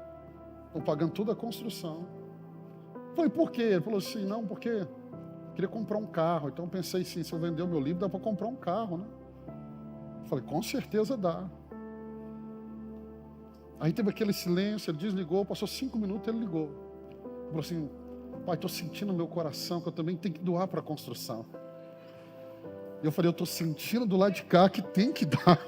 Estou pagando toda a construção. Eu falei, por quê? Ele falou assim, não, porque eu queria comprar um carro. Então eu pensei assim, se eu vender o meu livro, dá para comprar um carro, né? Eu falei, com certeza dá. Aí teve aquele silêncio, ele desligou, passou 5 minutos, ele ligou. Ele falou assim, pai, estou sentindo no meu coração que eu também tenho que doar para a construção. E eu falei, eu estou sentindo do lado de cá que tem que dar.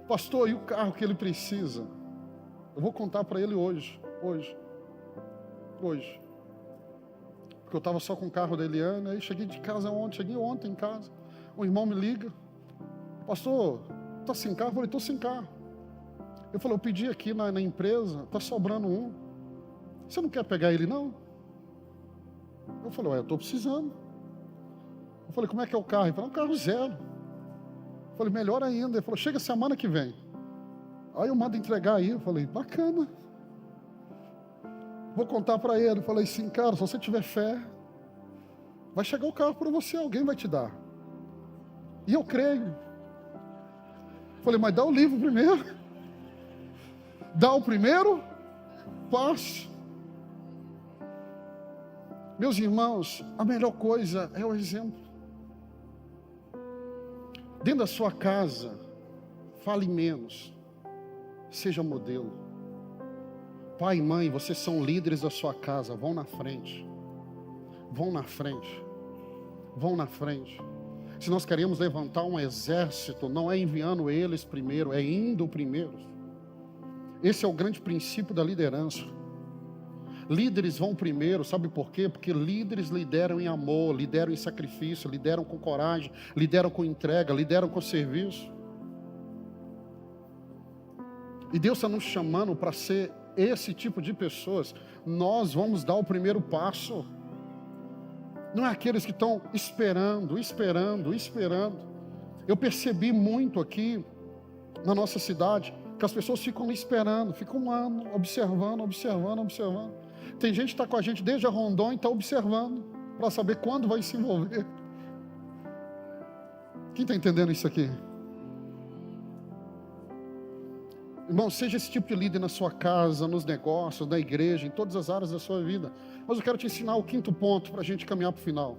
Pastor, e o carro que ele precisa? Eu vou contar para ele hoje. Porque eu estava só com o carro da Eliane, aí cheguei ontem em casa. Um irmão me liga. Pastor, está sem carro? Eu falei, estou sem carro. Ele falou, eu pedi aqui na empresa, está sobrando um. Você não quer pegar ele não? Eu falei, eu estou precisando. Eu falei, como é que é o carro? Ele falou, é um carro zero. Eu falei, melhor ainda. Ele falou, chega semana que vem. Aí eu mando entregar aí. Eu falei, bacana. Vou contar para ele. Eu falei assim, cara, se você tiver fé, vai chegar o carro para você, alguém vai te dar. E eu creio. Eu falei, mas dá o livro primeiro. Dá o primeiro passo. Meus irmãos, a melhor coisa é o exemplo. Dentro da sua casa, fale menos, seja modelo. Pai e mãe, vocês são líderes da sua casa, vão na frente. Vão na frente. Vão na frente. Se nós queremos levantar um exército, não é enviando eles primeiro, é indo primeiro. Esse é o grande princípio da liderança. Líderes vão primeiro, sabe por quê? Porque líderes lideram em amor, lideram em sacrifício, lideram com coragem, lideram com entrega, lideram com serviço. E Deus está nos chamando para ser esse tipo de pessoas. Nós vamos dar o primeiro passo. Não é aqueles que estão esperando. Eu percebi muito aqui na nossa cidade que as pessoas ficam esperando, ficam um ano observando. Tem gente que está com a gente desde a Rondônia e está observando para saber quando vai se envolver. Quem está entendendo isso aqui? Irmão, seja esse tipo de líder na sua casa, nos negócios, na igreja, em todas as áreas da sua vida. Mas eu quero te ensinar o 5º ponto para a gente caminhar para o final.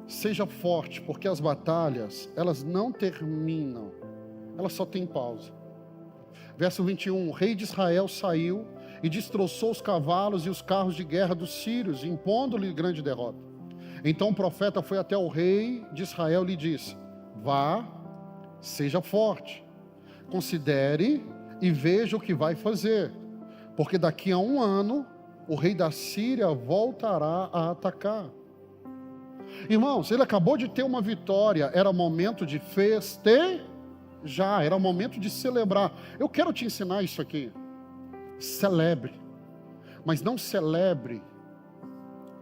Seja forte, porque as batalhas, elas não terminam, elas só têm pausa. Verso 21, o rei de Israel saiu e destroçou os cavalos e os carros de guerra dos sírios, impondo-lhe grande derrota. Então o profeta foi até o rei de Israel e lhe disse: vá, seja forte, considere e veja o que vai fazer, porque daqui a 1 ano o rei da Síria voltará a atacar. Irmãos, ele acabou de ter uma vitória, era momento de festejar, era momento de celebrar. Eu quero te ensinar isso aqui. Celebre, mas não celebre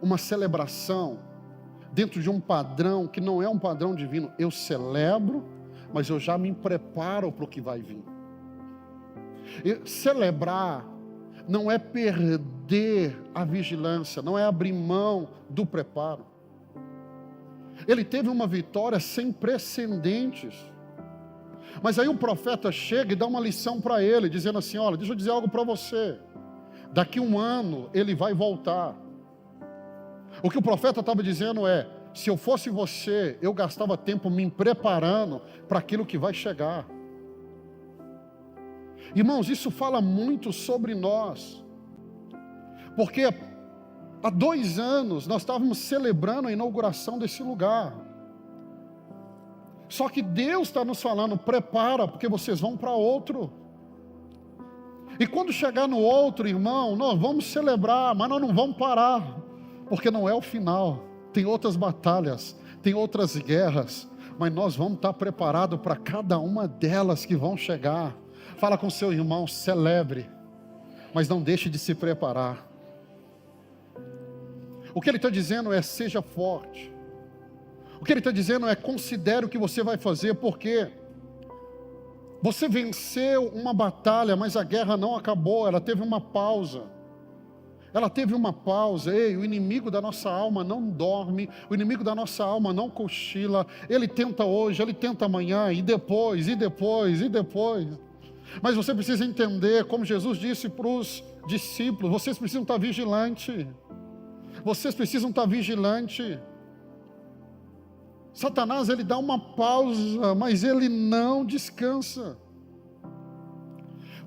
uma celebração dentro de um padrão que não é um padrão divino. Eu celebro, mas eu já me preparo para o que vai vir. E celebrar não é perder a vigilância, não é abrir mão do preparo. Ele teve uma vitória sem precedentes. Mas aí o profeta chega e dá uma lição para ele, dizendo assim: olha, deixa eu dizer algo para você. Daqui 1 ano ele vai voltar. O que o profeta estava dizendo é: se eu fosse você, eu gastava tempo me preparando para aquilo que vai chegar. Irmãos, isso fala muito sobre nós. Porque há 2 anos nós estávamos celebrando a inauguração desse lugar. Só que Deus está nos falando: prepara, porque vocês vão para outro. E quando chegar no outro, irmão, nós vamos celebrar, mas nós não vamos parar, porque não é o final. Tem outras batalhas, tem outras guerras, mas nós vamos estar preparados para cada uma delas que vão chegar. Fala com seu irmão: celebre, mas não deixe de se preparar. O que ele está dizendo é: seja forte. O que ele está dizendo é: considere o que você vai fazer, porque você venceu uma batalha, mas a guerra não acabou, ela teve uma pausa. Ela teve uma pausa. Ei, o inimigo da nossa alma não dorme, o inimigo da nossa alma não cochila. Ele tenta hoje, ele tenta amanhã, e depois, e depois, e depois. Mas você precisa entender, como Jesus disse para os discípulos: vocês precisam estar vigilantes. Vocês precisam estar vigilantes. Satanás, ele dá uma pausa, mas ele não descansa.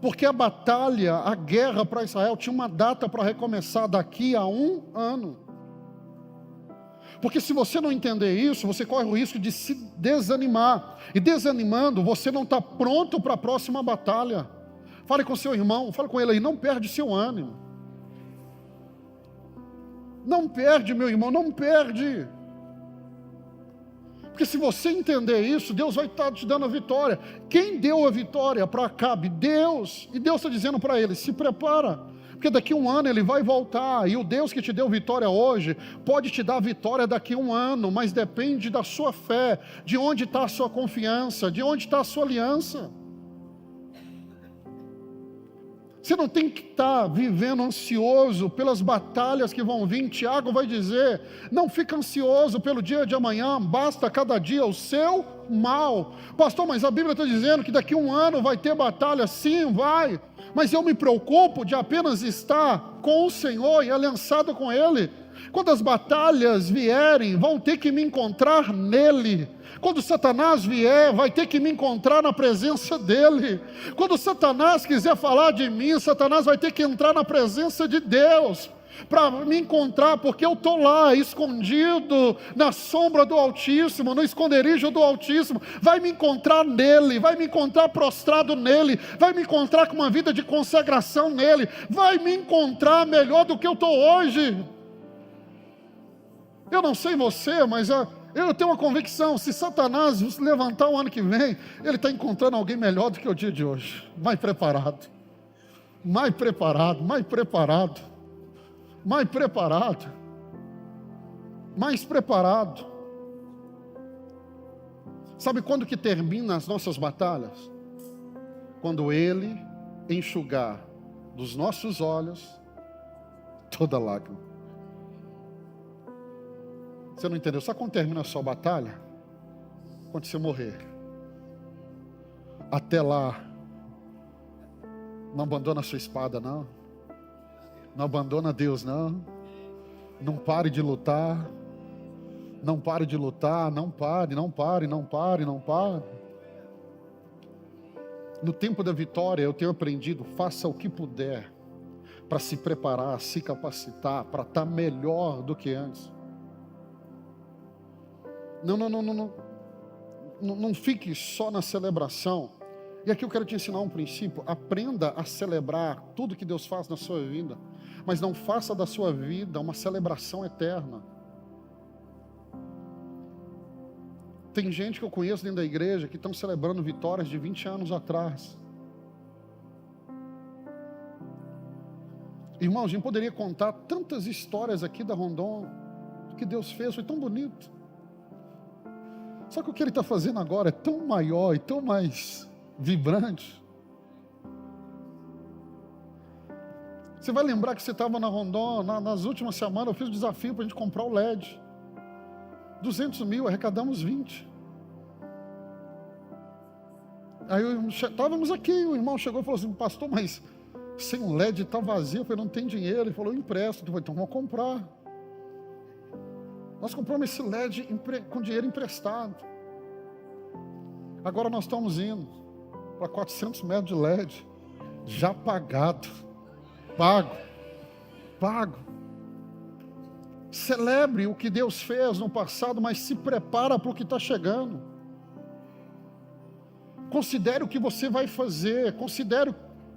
Porque a batalha, a guerra para Israel tinha uma data para recomeçar daqui a 1 ano. Porque se você não entender isso, você corre o risco de se desanimar. E desanimando, você não está pronto para a próxima batalha. Fale com seu irmão, fale com ele aí: não perde seu ânimo. Não perde, meu irmão, não perde. Porque se você entender isso, Deus vai estar te dando a vitória. Quem deu a vitória para Acabe? Deus. E Deus está dizendo para ele: se prepara, porque daqui a 1 ano ele vai voltar. E o Deus que te deu vitória hoje pode te dar vitória daqui a 1 ano, mas depende da sua fé, de onde está a sua confiança, de onde está a sua aliança. Você não tem que estar vivendo ansioso pelas batalhas que vão vir. Tiago vai dizer: não fica ansioso pelo dia de amanhã, basta cada dia o seu mal. Pastor, mas a Bíblia está dizendo que daqui a 1 ano vai ter batalha. Sim, vai, mas eu me preocupo de apenas estar com o Senhor e aliançado com Ele. Quando as batalhas vierem, vão ter que me encontrar nele. Quando Satanás vier, vai ter que me encontrar na presença dele. Quando Satanás quiser falar de mim, Satanás vai ter que entrar na presença de Deus para me encontrar, porque eu estou lá, escondido na sombra do Altíssimo, no esconderijo do Altíssimo. Vai me encontrar nele, vai me encontrar prostrado nele, vai me encontrar com uma vida de consagração nele, vai me encontrar melhor do que eu estou hoje. Eu não sei você, mas eu tenho uma convicção: se Satanás se levantar o ano que vem, ele está encontrando alguém melhor do que o dia de hoje, mais preparado, mais preparado, mais preparado, mais preparado, mais preparado. Sabe quando que termina as nossas batalhas? Quando Ele enxugar dos nossos olhos toda lágrima. Você não entendeu? Sabe quando termina a sua batalha? Quando você morrer. Até lá, não abandona a sua espada, não. Não abandona Deus, não. Não pare de lutar. Não pare de lutar, não pare. No tempo da vitória, eu tenho aprendido, faça o que puder para se preparar, se capacitar, para estar melhor do que antes. Não fique só na celebração. E aqui eu quero te ensinar um princípio. Aprenda a celebrar tudo que Deus faz na sua vida, mas não faça da sua vida uma celebração eterna. Tem gente que eu conheço dentro da igreja que estão celebrando vitórias de 20 anos atrás. Irmãos, a gente poderia contar tantas histórias aqui da Rondon, que Deus fez, foi tão bonito. Só que o que Ele está fazendo agora é tão maior e tão mais vibrante. Você vai lembrar que você estava na Rondon, nas últimas semanas eu fiz o desafio para a gente comprar o LED. 200 mil, arrecadamos 20. Aí estávamos aqui, o irmão chegou e falou assim: pastor, mas sem um LED está vazio. Eu falei: não tem dinheiro. Ele falou: eu empresto. Eu falei: então vamos comprar. Nós compramos esse LED com dinheiro emprestado. Agora nós estamos indo para 400 metros de LED, já pagado, pago. Celebre o que Deus fez no passado, mas se prepara para o que está chegando. Considere o que você vai fazer, considere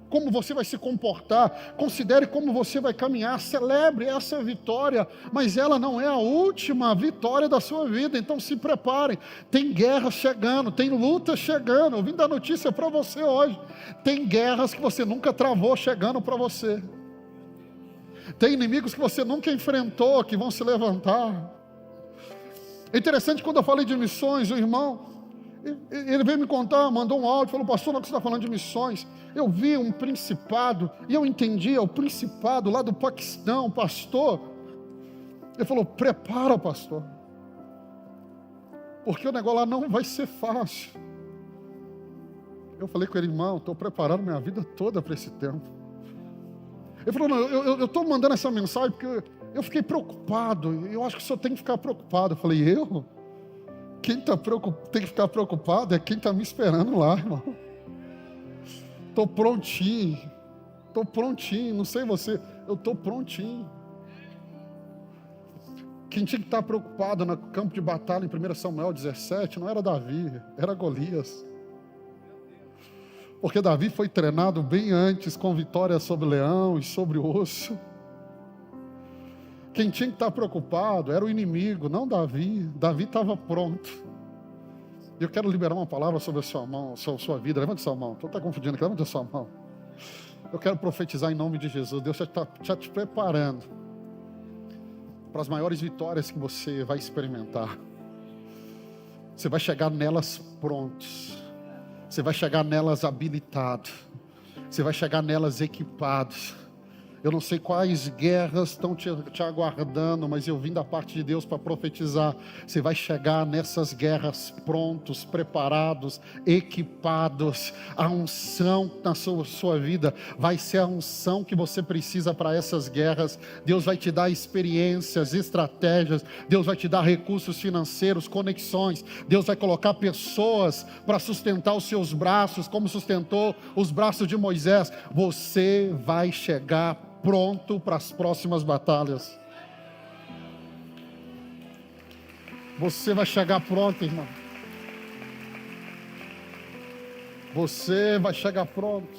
como você vai se comportar, considere como você vai caminhar. Celebre essa vitória, mas ela não é a última vitória da sua vida. Então se preparem, tem guerra chegando, tem luta chegando. Eu vim dar notícia para você hoje, tem guerras que você nunca travou chegando para você. Tem inimigos que você nunca enfrentou, que vão se levantar. É interessante, quando eu falei de missões, o irmão, ele veio me contar, mandou um áudio, falou: pastor, não que você está falando de missões, eu vi um principado, e eu entendi, é o principado lá do Paquistão, pastor. Ele falou: prepara, pastor, porque o negócio lá não vai ser fácil. Eu falei com ele: irmão, estou preparando minha vida toda para esse tempo. Ele falou: não, eu estou mandando essa mensagem porque eu fiquei preocupado, eu acho que o senhor tem que ficar preocupado. Eu falei: eu? Quem tem que ficar preocupado é quem está me esperando lá, irmão. Estou prontinho, não sei você, eu estou prontinho. Quem tinha que estar preocupado no campo de batalha em 1 Samuel 17 não era Davi, era Golias. Porque Davi foi treinado bem antes, com vitória sobre o leão e sobre o osso. Quem tinha que estar preocupado era o inimigo, não Davi. Davi estava pronto. Eu quero liberar uma palavra sobre a sua mão, sobre a sua vida. Levante sua mão. Estou confundindo aqui. Levante a sua mão. Eu quero profetizar em nome de Jesus. Deus já te preparando para as maiores vitórias que você vai experimentar. Você vai chegar nelas prontos. Você vai chegar nelas habilitado. Você vai chegar nelas equipado. Eu não sei quais guerras estão te aguardando, mas eu vim da parte de Deus para profetizar. Você vai chegar nessas guerras prontos, preparados, equipados. A unção na sua vida vai ser a unção que você precisa para essas guerras. Deus vai te dar experiências, estratégias. Deus vai te dar recursos financeiros, conexões. Deus vai colocar pessoas para sustentar os seus braços, como sustentou os braços de Moisés. Você vai chegar pronto para as próximas batalhas. Você vai chegar pronto, irmão. Você vai chegar pronto.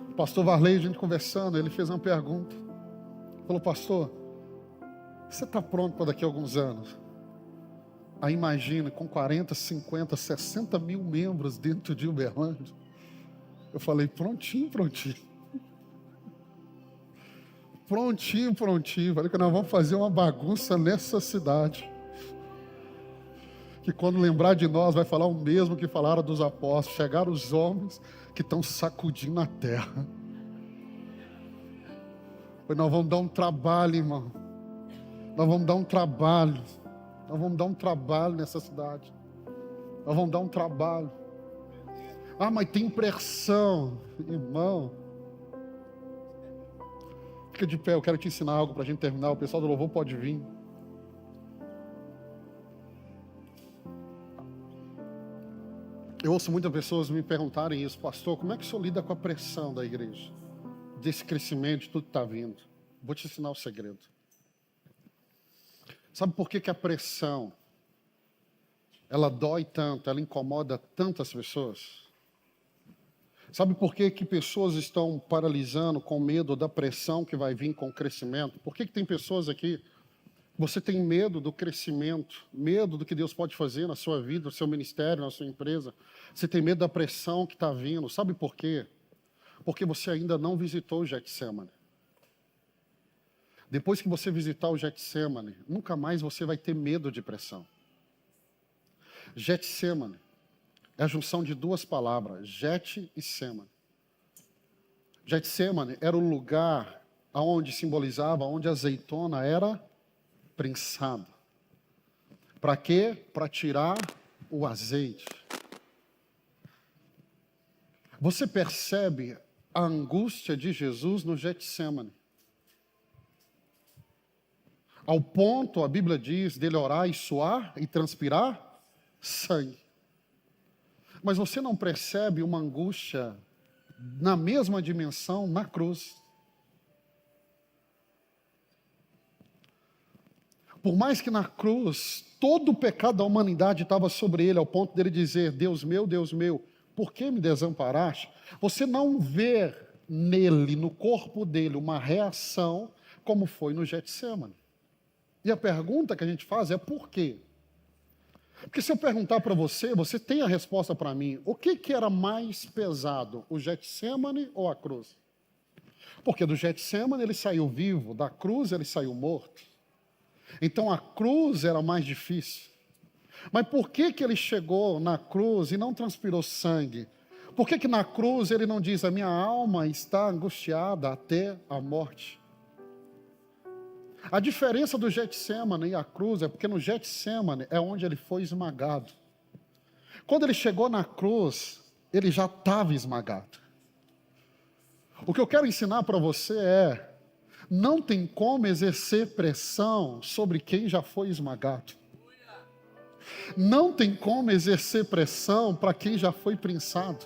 O pastor Varley, a gente conversando, ele fez uma pergunta. Falou: pastor, você está pronto para daqui a alguns anos? Aí imagina, com 40, 50, 60 mil membros dentro de Uberlândia. Eu falei: prontinho. Falei que nós vamos fazer uma bagunça nessa cidade. Que quando lembrar de nós, vai falar o mesmo que falaram dos apóstolos. Chegaram os homens que estão sacudindo a terra. Falei: nós vamos dar um trabalho, irmão. Nós vamos dar um trabalho nessa cidade. Nós vamos dar um trabalho. Ah, mas tem pressão. Irmão, fica de pé, eu quero te ensinar algo para a gente terminar. O pessoal do louvor pode vir. Eu ouço muitas pessoas me perguntarem isso: pastor, como é que o senhor lida com a pressão da igreja? Desse crescimento, de tudo que está vindo. Vou te ensinar o segredo. Sabe por que a pressão, ela dói tanto, ela incomoda tantas pessoas? Sabe por que pessoas estão paralisando com medo da pressão que vai vir com o crescimento? Por que tem pessoas aqui, você tem medo do crescimento, medo do que Deus pode fazer na sua vida, no seu ministério, na sua empresa? Você tem medo da pressão que está vindo. Sabe por quê? Porque você ainda não visitou o Getsemane. Depois que você visitar o Getsemane, nunca mais você vai ter medo de pressão. Getsemane é a junção de duas palavras, Jet e Semane. Getsemane era o lugar onde simbolizava, onde a azeitona era prensada. Para quê? Para tirar o azeite. Você percebe a angústia de Jesus no Getsemane. Ao ponto, a Bíblia diz, dele orar e suar e transpirar sangue. Mas você não percebe uma angústia na mesma dimensão na cruz. Por mais que na cruz todo o pecado da humanidade estava sobre ele, ao ponto dele dizer: Deus meu, por que me desamparaste? Você não vê nele, no corpo dele, uma reação como foi no Getsemane. E a pergunta que a gente faz é: por quê? Porque se eu perguntar para você, você tem a resposta para mim. O que era mais pesado, o Getsemane ou a cruz? Porque do Getsemane ele saiu vivo, da cruz ele saiu morto. Então a cruz era mais difícil. Mas por que ele chegou na cruz e não transpirou sangue? Por que na cruz ele não diz: a minha alma está angustiada até a morte? A diferença do Getsemane e a cruz é porque no Getsemane é onde ele foi esmagado. Quando ele chegou na cruz, ele já estava esmagado. O que eu quero ensinar para você é: não tem como exercer pressão sobre quem já foi esmagado. Não tem como exercer pressão para quem já foi prensado.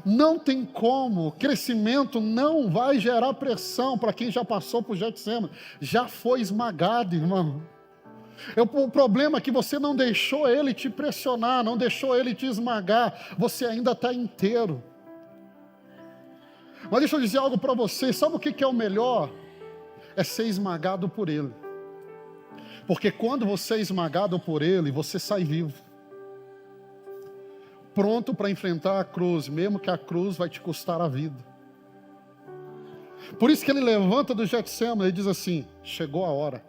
Não tem como, crescimento não vai gerar pressão para quem já passou por Getsemane, já foi esmagado, irmão. O problema é que você não deixou ele te pressionar, não deixou ele te esmagar, você ainda está inteiro. Mas deixa eu dizer algo para você: sabe o que é o melhor? É ser esmagado por ele. Porque quando você é esmagado por ele, você sai vivo, pronto para enfrentar a cruz, mesmo que a cruz vai te custar a vida. Por isso que ele levanta do Getsemane, ele diz assim: chegou a hora.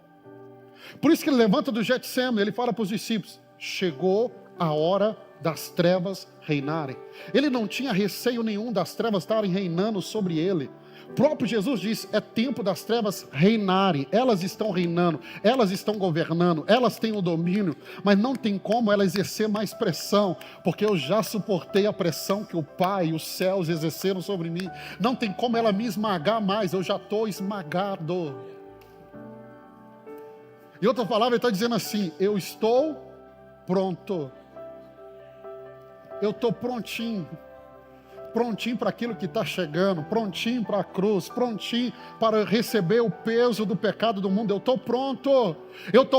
Por isso que ele levanta do Getsemane, ele fala para os discípulos: chegou a hora das trevas reinarem. Ele não tinha receio nenhum das trevas estarem reinando sobre ele. O próprio Jesus diz: é tempo das trevas reinarem. Elas estão reinando, elas estão governando, elas têm o domínio, mas não tem como ela exercer mais pressão, porque eu já suportei a pressão que o Pai e os céus exerceram sobre mim. Não tem como ela me esmagar mais, eu já estou esmagado. Em outra palavra, ele está dizendo assim: eu estou pronto. Eu estou prontinho. Prontinho para aquilo que está chegando, prontinho para a cruz, prontinho para receber o peso do pecado do mundo. Eu estou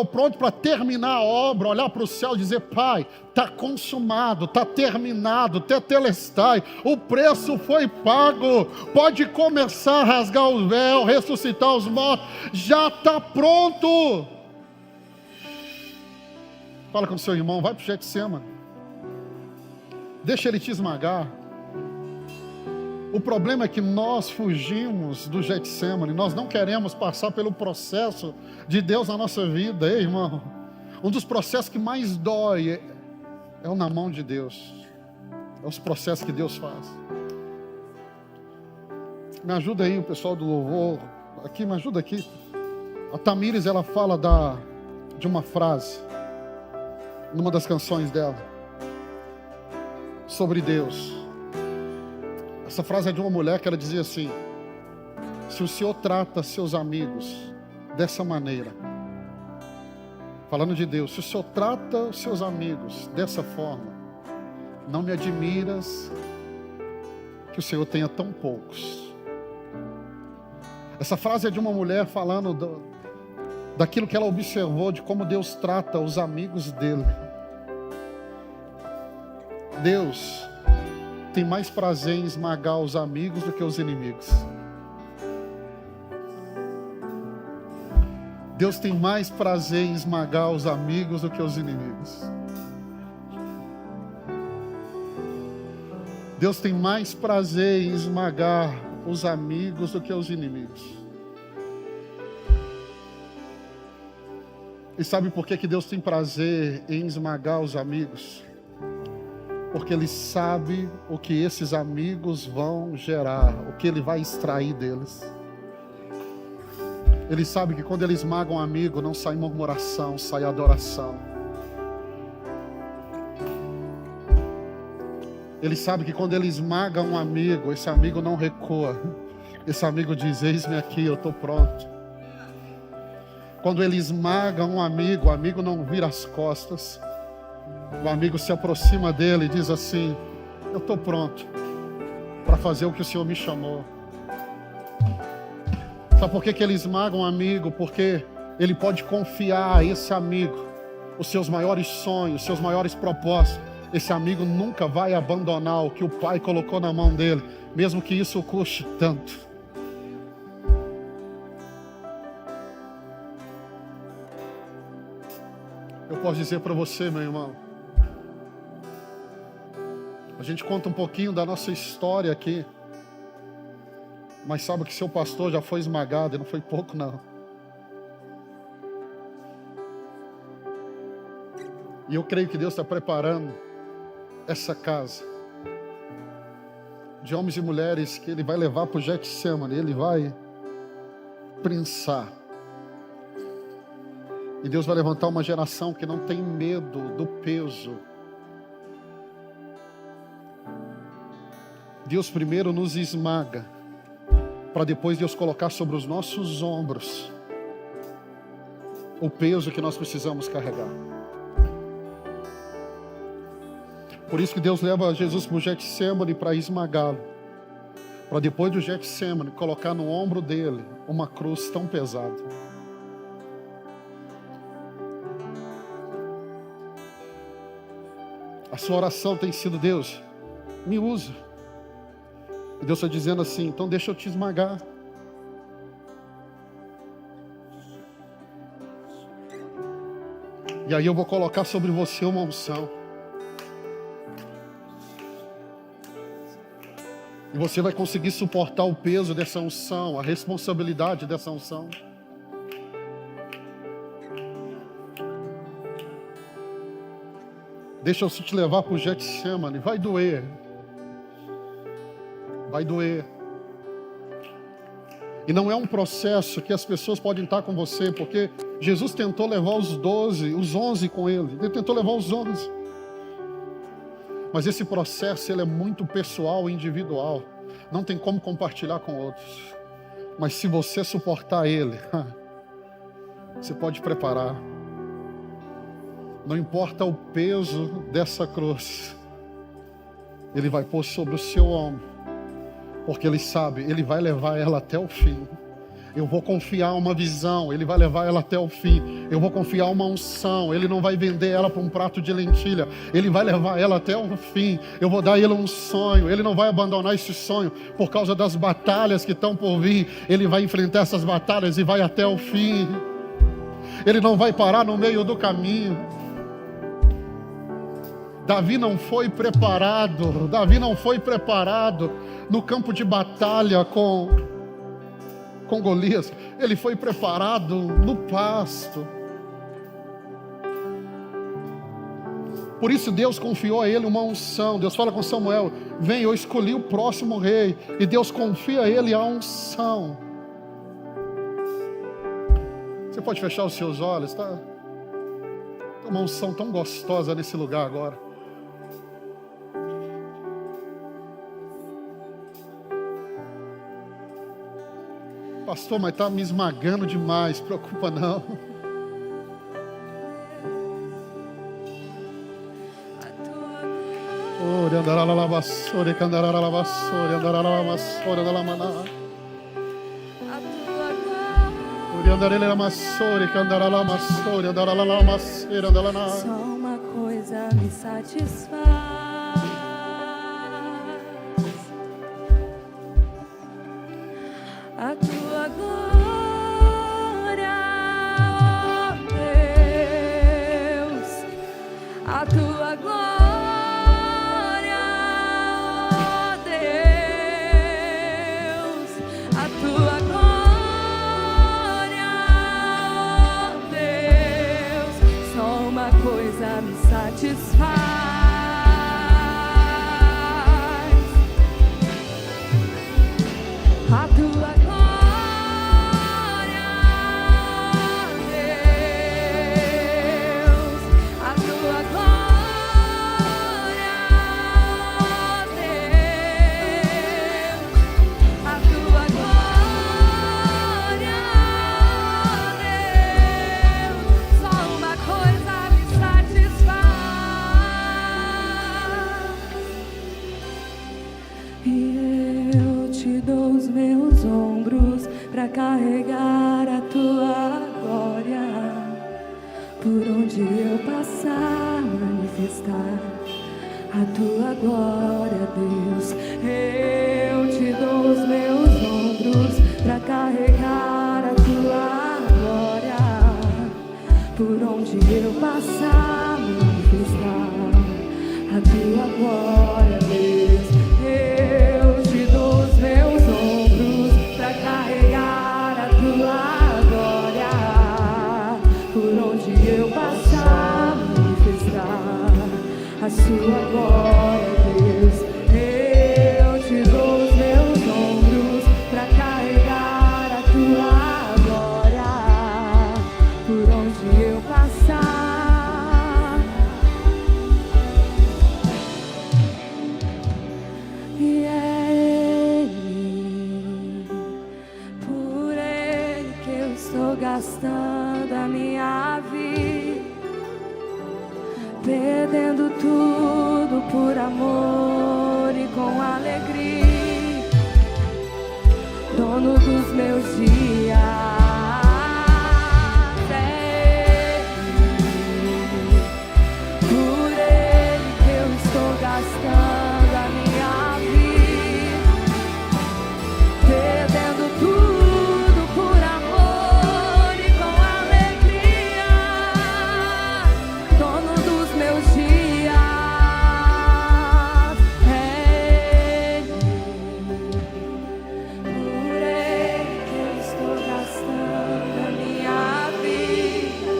pronto para terminar a obra, olhar para o céu e dizer: Pai, está consumado, está terminado, tetelestai, o preço foi pago, pode começar a rasgar o véu, ressuscitar os mortos, já está pronto. Fala com o seu irmão: vai para o Getsemane, deixa ele te esmagar. O problema é que nós fugimos do Getsemane, nós não queremos passar pelo processo de Deus na nossa vida. Ei, irmão, um dos processos que mais dói é o na mão de Deus, é os processos que Deus faz. Me ajuda aí o pessoal do louvor, aqui, me ajuda aqui. A Tamires, ela fala de uma frase, numa das canções dela. sobre Deus. Essa frase é de uma mulher que ela dizia assim: se o Senhor trata seus amigos dessa maneira, falando de Deus, se o Senhor trata os seus amigos dessa forma, não me admiras que o Senhor tenha tão poucos. Essa frase é de uma mulher falando daquilo que ela observou, de como Deus trata os amigos dele. Deus tem mais prazer em esmagar os amigos do que os inimigos. Deus tem mais prazer em esmagar os amigos do que os inimigos. Deus tem mais prazer em esmagar os amigos do que os inimigos. E sabe por que Deus tem prazer em esmagar os amigos? Porque Ele sabe o que esses amigos vão gerar, o que Ele vai extrair deles. Ele sabe que quando Ele esmaga um amigo, não sai murmuração, sai adoração. Ele sabe que quando Ele esmaga um amigo, esse amigo não recua. Esse amigo diz: eis-me aqui, eu estou pronto. Quando Ele esmaga um amigo, o amigo não vira as costas. O amigo se aproxima dele e diz assim: eu estou pronto para fazer o que o Senhor me chamou. Sabe por que Ele esmaga um amigo? Porque Ele pode confiar a esse amigo os seus maiores sonhos, os seus maiores propósitos. Esse amigo nunca vai abandonar o que o Pai colocou na mão dele, mesmo que isso custe tanto. Eu posso dizer para você, meu irmão, a gente conta um pouquinho da nossa história aqui, mas sabe que seu pastor já foi esmagado, e não foi pouco não. E eu creio que Deus está preparando essa casa de homens e mulheres que Ele vai levar para o Getsemane, Ele vai prensar. E Deus vai levantar uma geração que não tem medo do peso. Deus primeiro nos esmaga, para depois Deus colocar sobre os nossos ombros o peso que nós precisamos carregar. Por isso que Deus leva Jesus para o Getsemane para esmagá-lo, para depois do Getsemane colocar no ombro dele uma cruz tão pesada. A sua oração tem sido: Deus, me usa. E Deus está dizendo assim: então deixa eu te esmagar. E aí eu vou colocar sobre você uma unção. E você vai conseguir suportar o peso dessa unção, a responsabilidade dessa unção. Deixa eu te levar para o Getsemane. Vai doer. Vai doer. E não é um processo que as pessoas podem estar com você, porque Jesus tentou levar os 11 com Ele. Ele tentou levar os 11. Mas esse processo, ele é muito pessoal e individual. Não tem como compartilhar com outros. Mas se você suportar ele, você pode preparar. Não importa o peso dessa cruz, Ele vai pôr sobre o seu ombro. Porque Ele sabe, Ele vai levar ela até o fim. Eu vou confiar uma visão, Ele vai levar ela até o fim. Eu vou confiar uma unção, Ele não vai vender ela para um prato de lentilha. Ele vai levar ela até o fim. Eu vou dar a Ele um sonho, Ele não vai abandonar esse sonho por causa das batalhas que estão por vir. Ele vai enfrentar essas batalhas e vai até o fim. Ele não vai parar no meio do caminho. Davi não foi preparado no campo de batalha com Golias. Ele foi preparado no pasto. Por isso Deus confiou a ele uma unção. Deus fala com Samuel: vem, eu escolhi o próximo rei. E Deus confia a ele a unção. Você pode fechar os seus olhos, tá? Tem uma unção tão gostosa nesse lugar agora. Pastor, mas está me esmagando demais. Preocupa não. Ore andará lá vassoura, candará lá vassoura, andará lá vassoura da lamaná. Ore andará lá vassoura, candará lá vassoura, andará lá vassoura da lamaná. Só uma coisa me satisfaz, a tua glória, ó Deus, a tua glória. Coisa me satisfaz, a tua glória, Deus, a tua glória, Deus, a tua glória, Deus, só uma coisa me e eu te dou os meus ombros para carregar a tua glória. Por onde eu passar, manifestar a tua glória, Deus. Eu te dou os meus ombros para carregar a tua glória. Por onde eu passar, manifestar a tua glória, Deus. Eu te dou os meus ombros para carregar a tua glória. Por onde eu passar, manifestar a sua glória, Deus. Eu te dou os meus ombros para carregar a tua glória. Por onde eu passar, e é Ele, por Ele que eu estou gastando a minha vida, perdendo tudo por amor e com alegria, dono dos meus dias. Gastando a minha vida, perdendo tudo por amor e com alegria, dono dos meus dias. É Ele, por Ele que eu estou gastando a minha vida,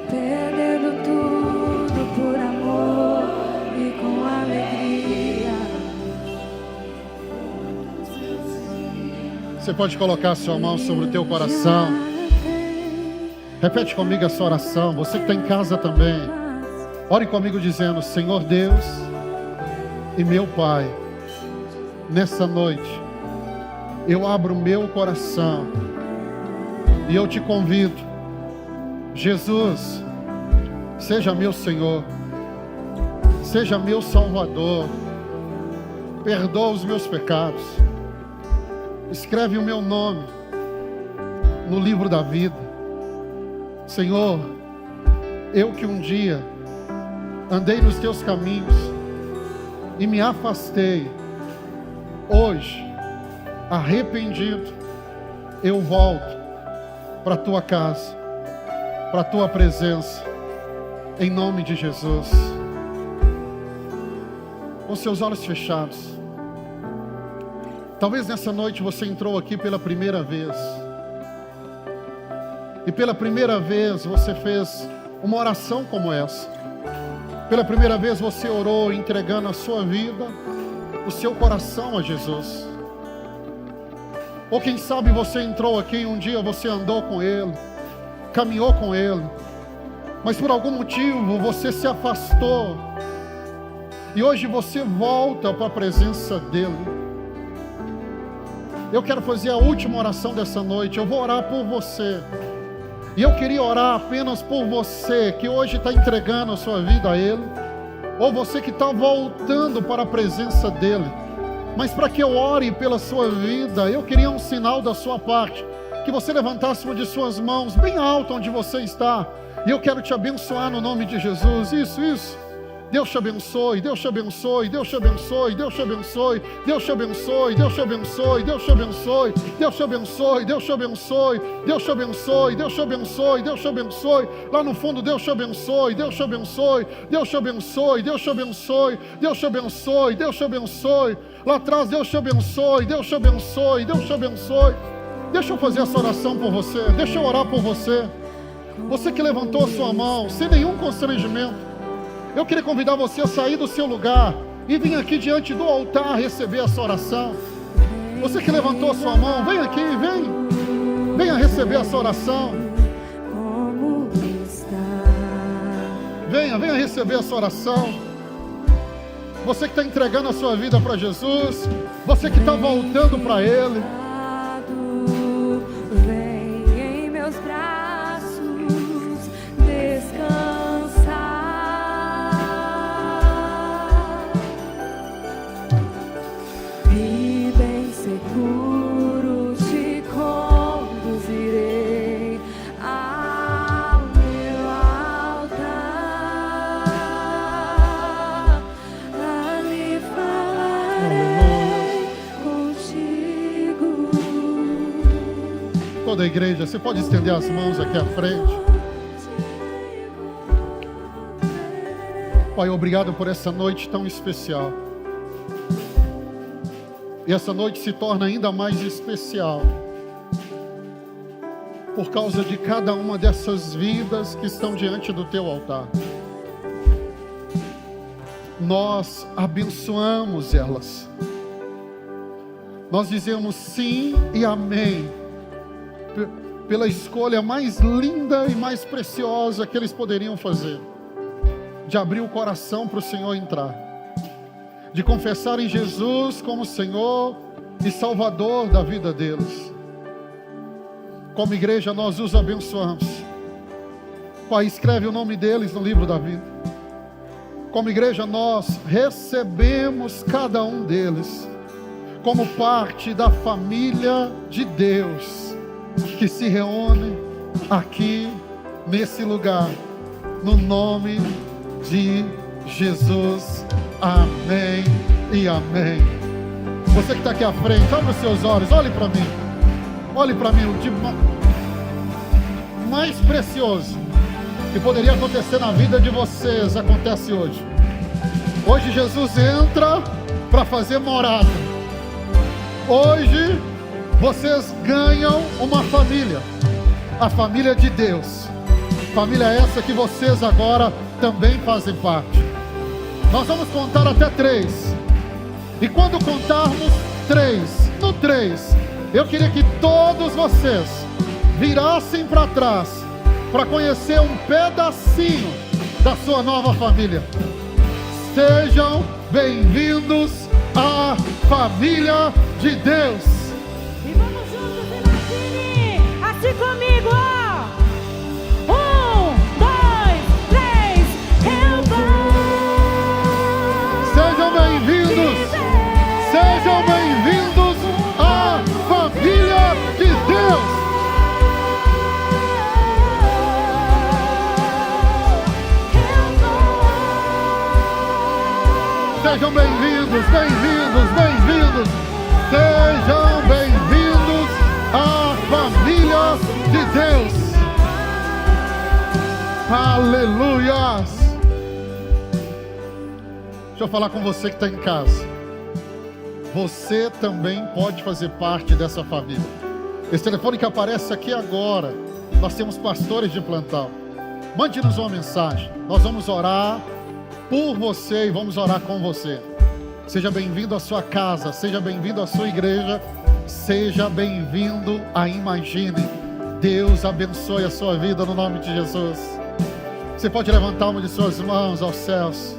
perdendo tudo por amor e com alegria. Você pode colocar a sua mão sobre o teu coração. Repete comigo essa oração. Você que está em casa também, ore comigo dizendo: Senhor Deus e meu Pai, nessa noite eu abro o meu coração e eu te convido, Jesus, seja meu Senhor, seja meu Salvador, perdoa os meus pecados, escreve o meu nome no livro da vida. Senhor, eu que um dia andei nos teus caminhos e me afastei, hoje, arrependido, eu volto para a tua casa, para a tua presença, em nome de Jesus. Com seus olhos fechados, talvez nessa noite você entrou aqui pela primeira vez, e pela primeira vez você fez uma oração como essa. Pela primeira vez você orou entregando a sua vida, o seu coração a Jesus. Ou quem sabe você entrou aqui e um dia você andou com Ele, caminhou com Ele, mas por algum motivo você se afastou, e hoje você volta para a presença dEle. eu quero fazer a última oração dessa noite. Eu vou orar por você. E eu queria orar apenas por você que hoje está entregando a sua vida a Ele, ou você que está voltando para a presença dEle. Mas para que eu ore pela sua vida, eu queria um sinal da sua parte, que você levantasse uma de suas mãos bem alto onde você está, e eu quero te abençoar no nome de Jesus. Isso. Deus te abençoe, Deus te abençoe, Deus te abençoe, Deus te abençoe, Deus te abençoe, Deus te abençoe, Deus te abençoe, Deus te abençoe, Deus te abençoe, Deus te abençoe, Deus te abençoe, Deus te abençoe. Lá no fundo, Deus te abençoe, Deus te abençoe, Deus te abençoe, Deus te abençoe, Deus te abençoe, Deus te abençoe. Lá atrás, Deus te abençoe, Deus te abençoe, Deus te abençoe. Deixa eu fazer essa oração por você, deixa eu orar por você. Você que levantou a sua mão, sem nenhum constrangimento, eu queria convidar você a sair do seu lugar e vir aqui diante do altar receber essa oração. Você que levantou a sua mão, vem aqui, venha receber essa oração. Venha receber essa oração. Você que está entregando a sua vida para Jesus, você que está voltando para Ele. Vem em meus braços descansar. E bem seguro te conduzirei ao meu altar. Ali falarei contigo. Toda a igreja, você pode estender as mãos aqui à frente. Pai, obrigado por essa noite tão especial. E essa noite se torna ainda mais especial por causa de cada uma dessas vidas que estão diante do teu altar. Nós abençoamos elas. Nós dizemos sim e amém pela escolha mais linda e mais preciosa que eles poderiam fazer, de abrir o coração para o Senhor entrar, de confessar em Jesus como Senhor e Salvador da vida deles. Como igreja, nós os abençoamos. Pai, escreve o nome deles no livro da vida. Como igreja, nós recebemos cada um deles como parte da família de Deus, que se reúne aqui nesse lugar, no nome de Jesus. Amém e amém. Você que está aqui à frente, abre os seus olhos, olhe para mim. Olhe para mim, o tipo mais precioso que poderia acontecer na vida de vocês acontece hoje. Hoje Jesus entra para fazer morada. Hoje vocês ganham uma família, a família de Deus. Família essa que vocês agora também fazem parte. Nós vamos contar até 3. E quando contarmos 3, no 3, eu queria que todos vocês virassem para trás para conhecer um pedacinho da sua nova família. Sejam bem-vindos à família de Deus. E vamos juntos, imagine assim comigo, ó. 1, 2, 3, eu vou. Sejam bem-vindos. Sejam bem-vindos à família de Deus. Sejam bem-vindos, bem-vindos, bem-vindos. Sejam bem-vindos à família de Deus. Aleluias. Deixa eu falar com você que está em casa. Você também pode fazer parte dessa família. Esse telefone que aparece aqui agora, nós temos pastores de plantão. Mande-nos uma mensagem. Nós vamos orar por você e vamos orar com você. Seja bem-vindo à sua casa, seja bem-vindo à sua igreja, seja bem-vindo a Imagine. Deus abençoe a sua vida no nome de Jesus. Você pode levantar uma de suas mãos aos céus.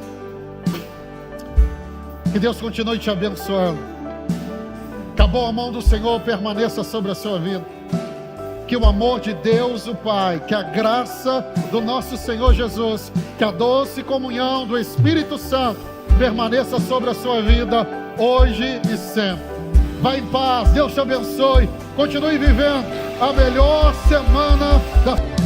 Que Deus continue te abençoando. Que a boa mão do Senhor permaneça sobre a sua vida. Que o amor de Deus, o Pai, que a graça do nosso Senhor Jesus, que a doce comunhão do Espírito Santo permaneça sobre a sua vida, hoje e sempre. Vá em paz, Deus te abençoe. Continue vivendo a melhor semana da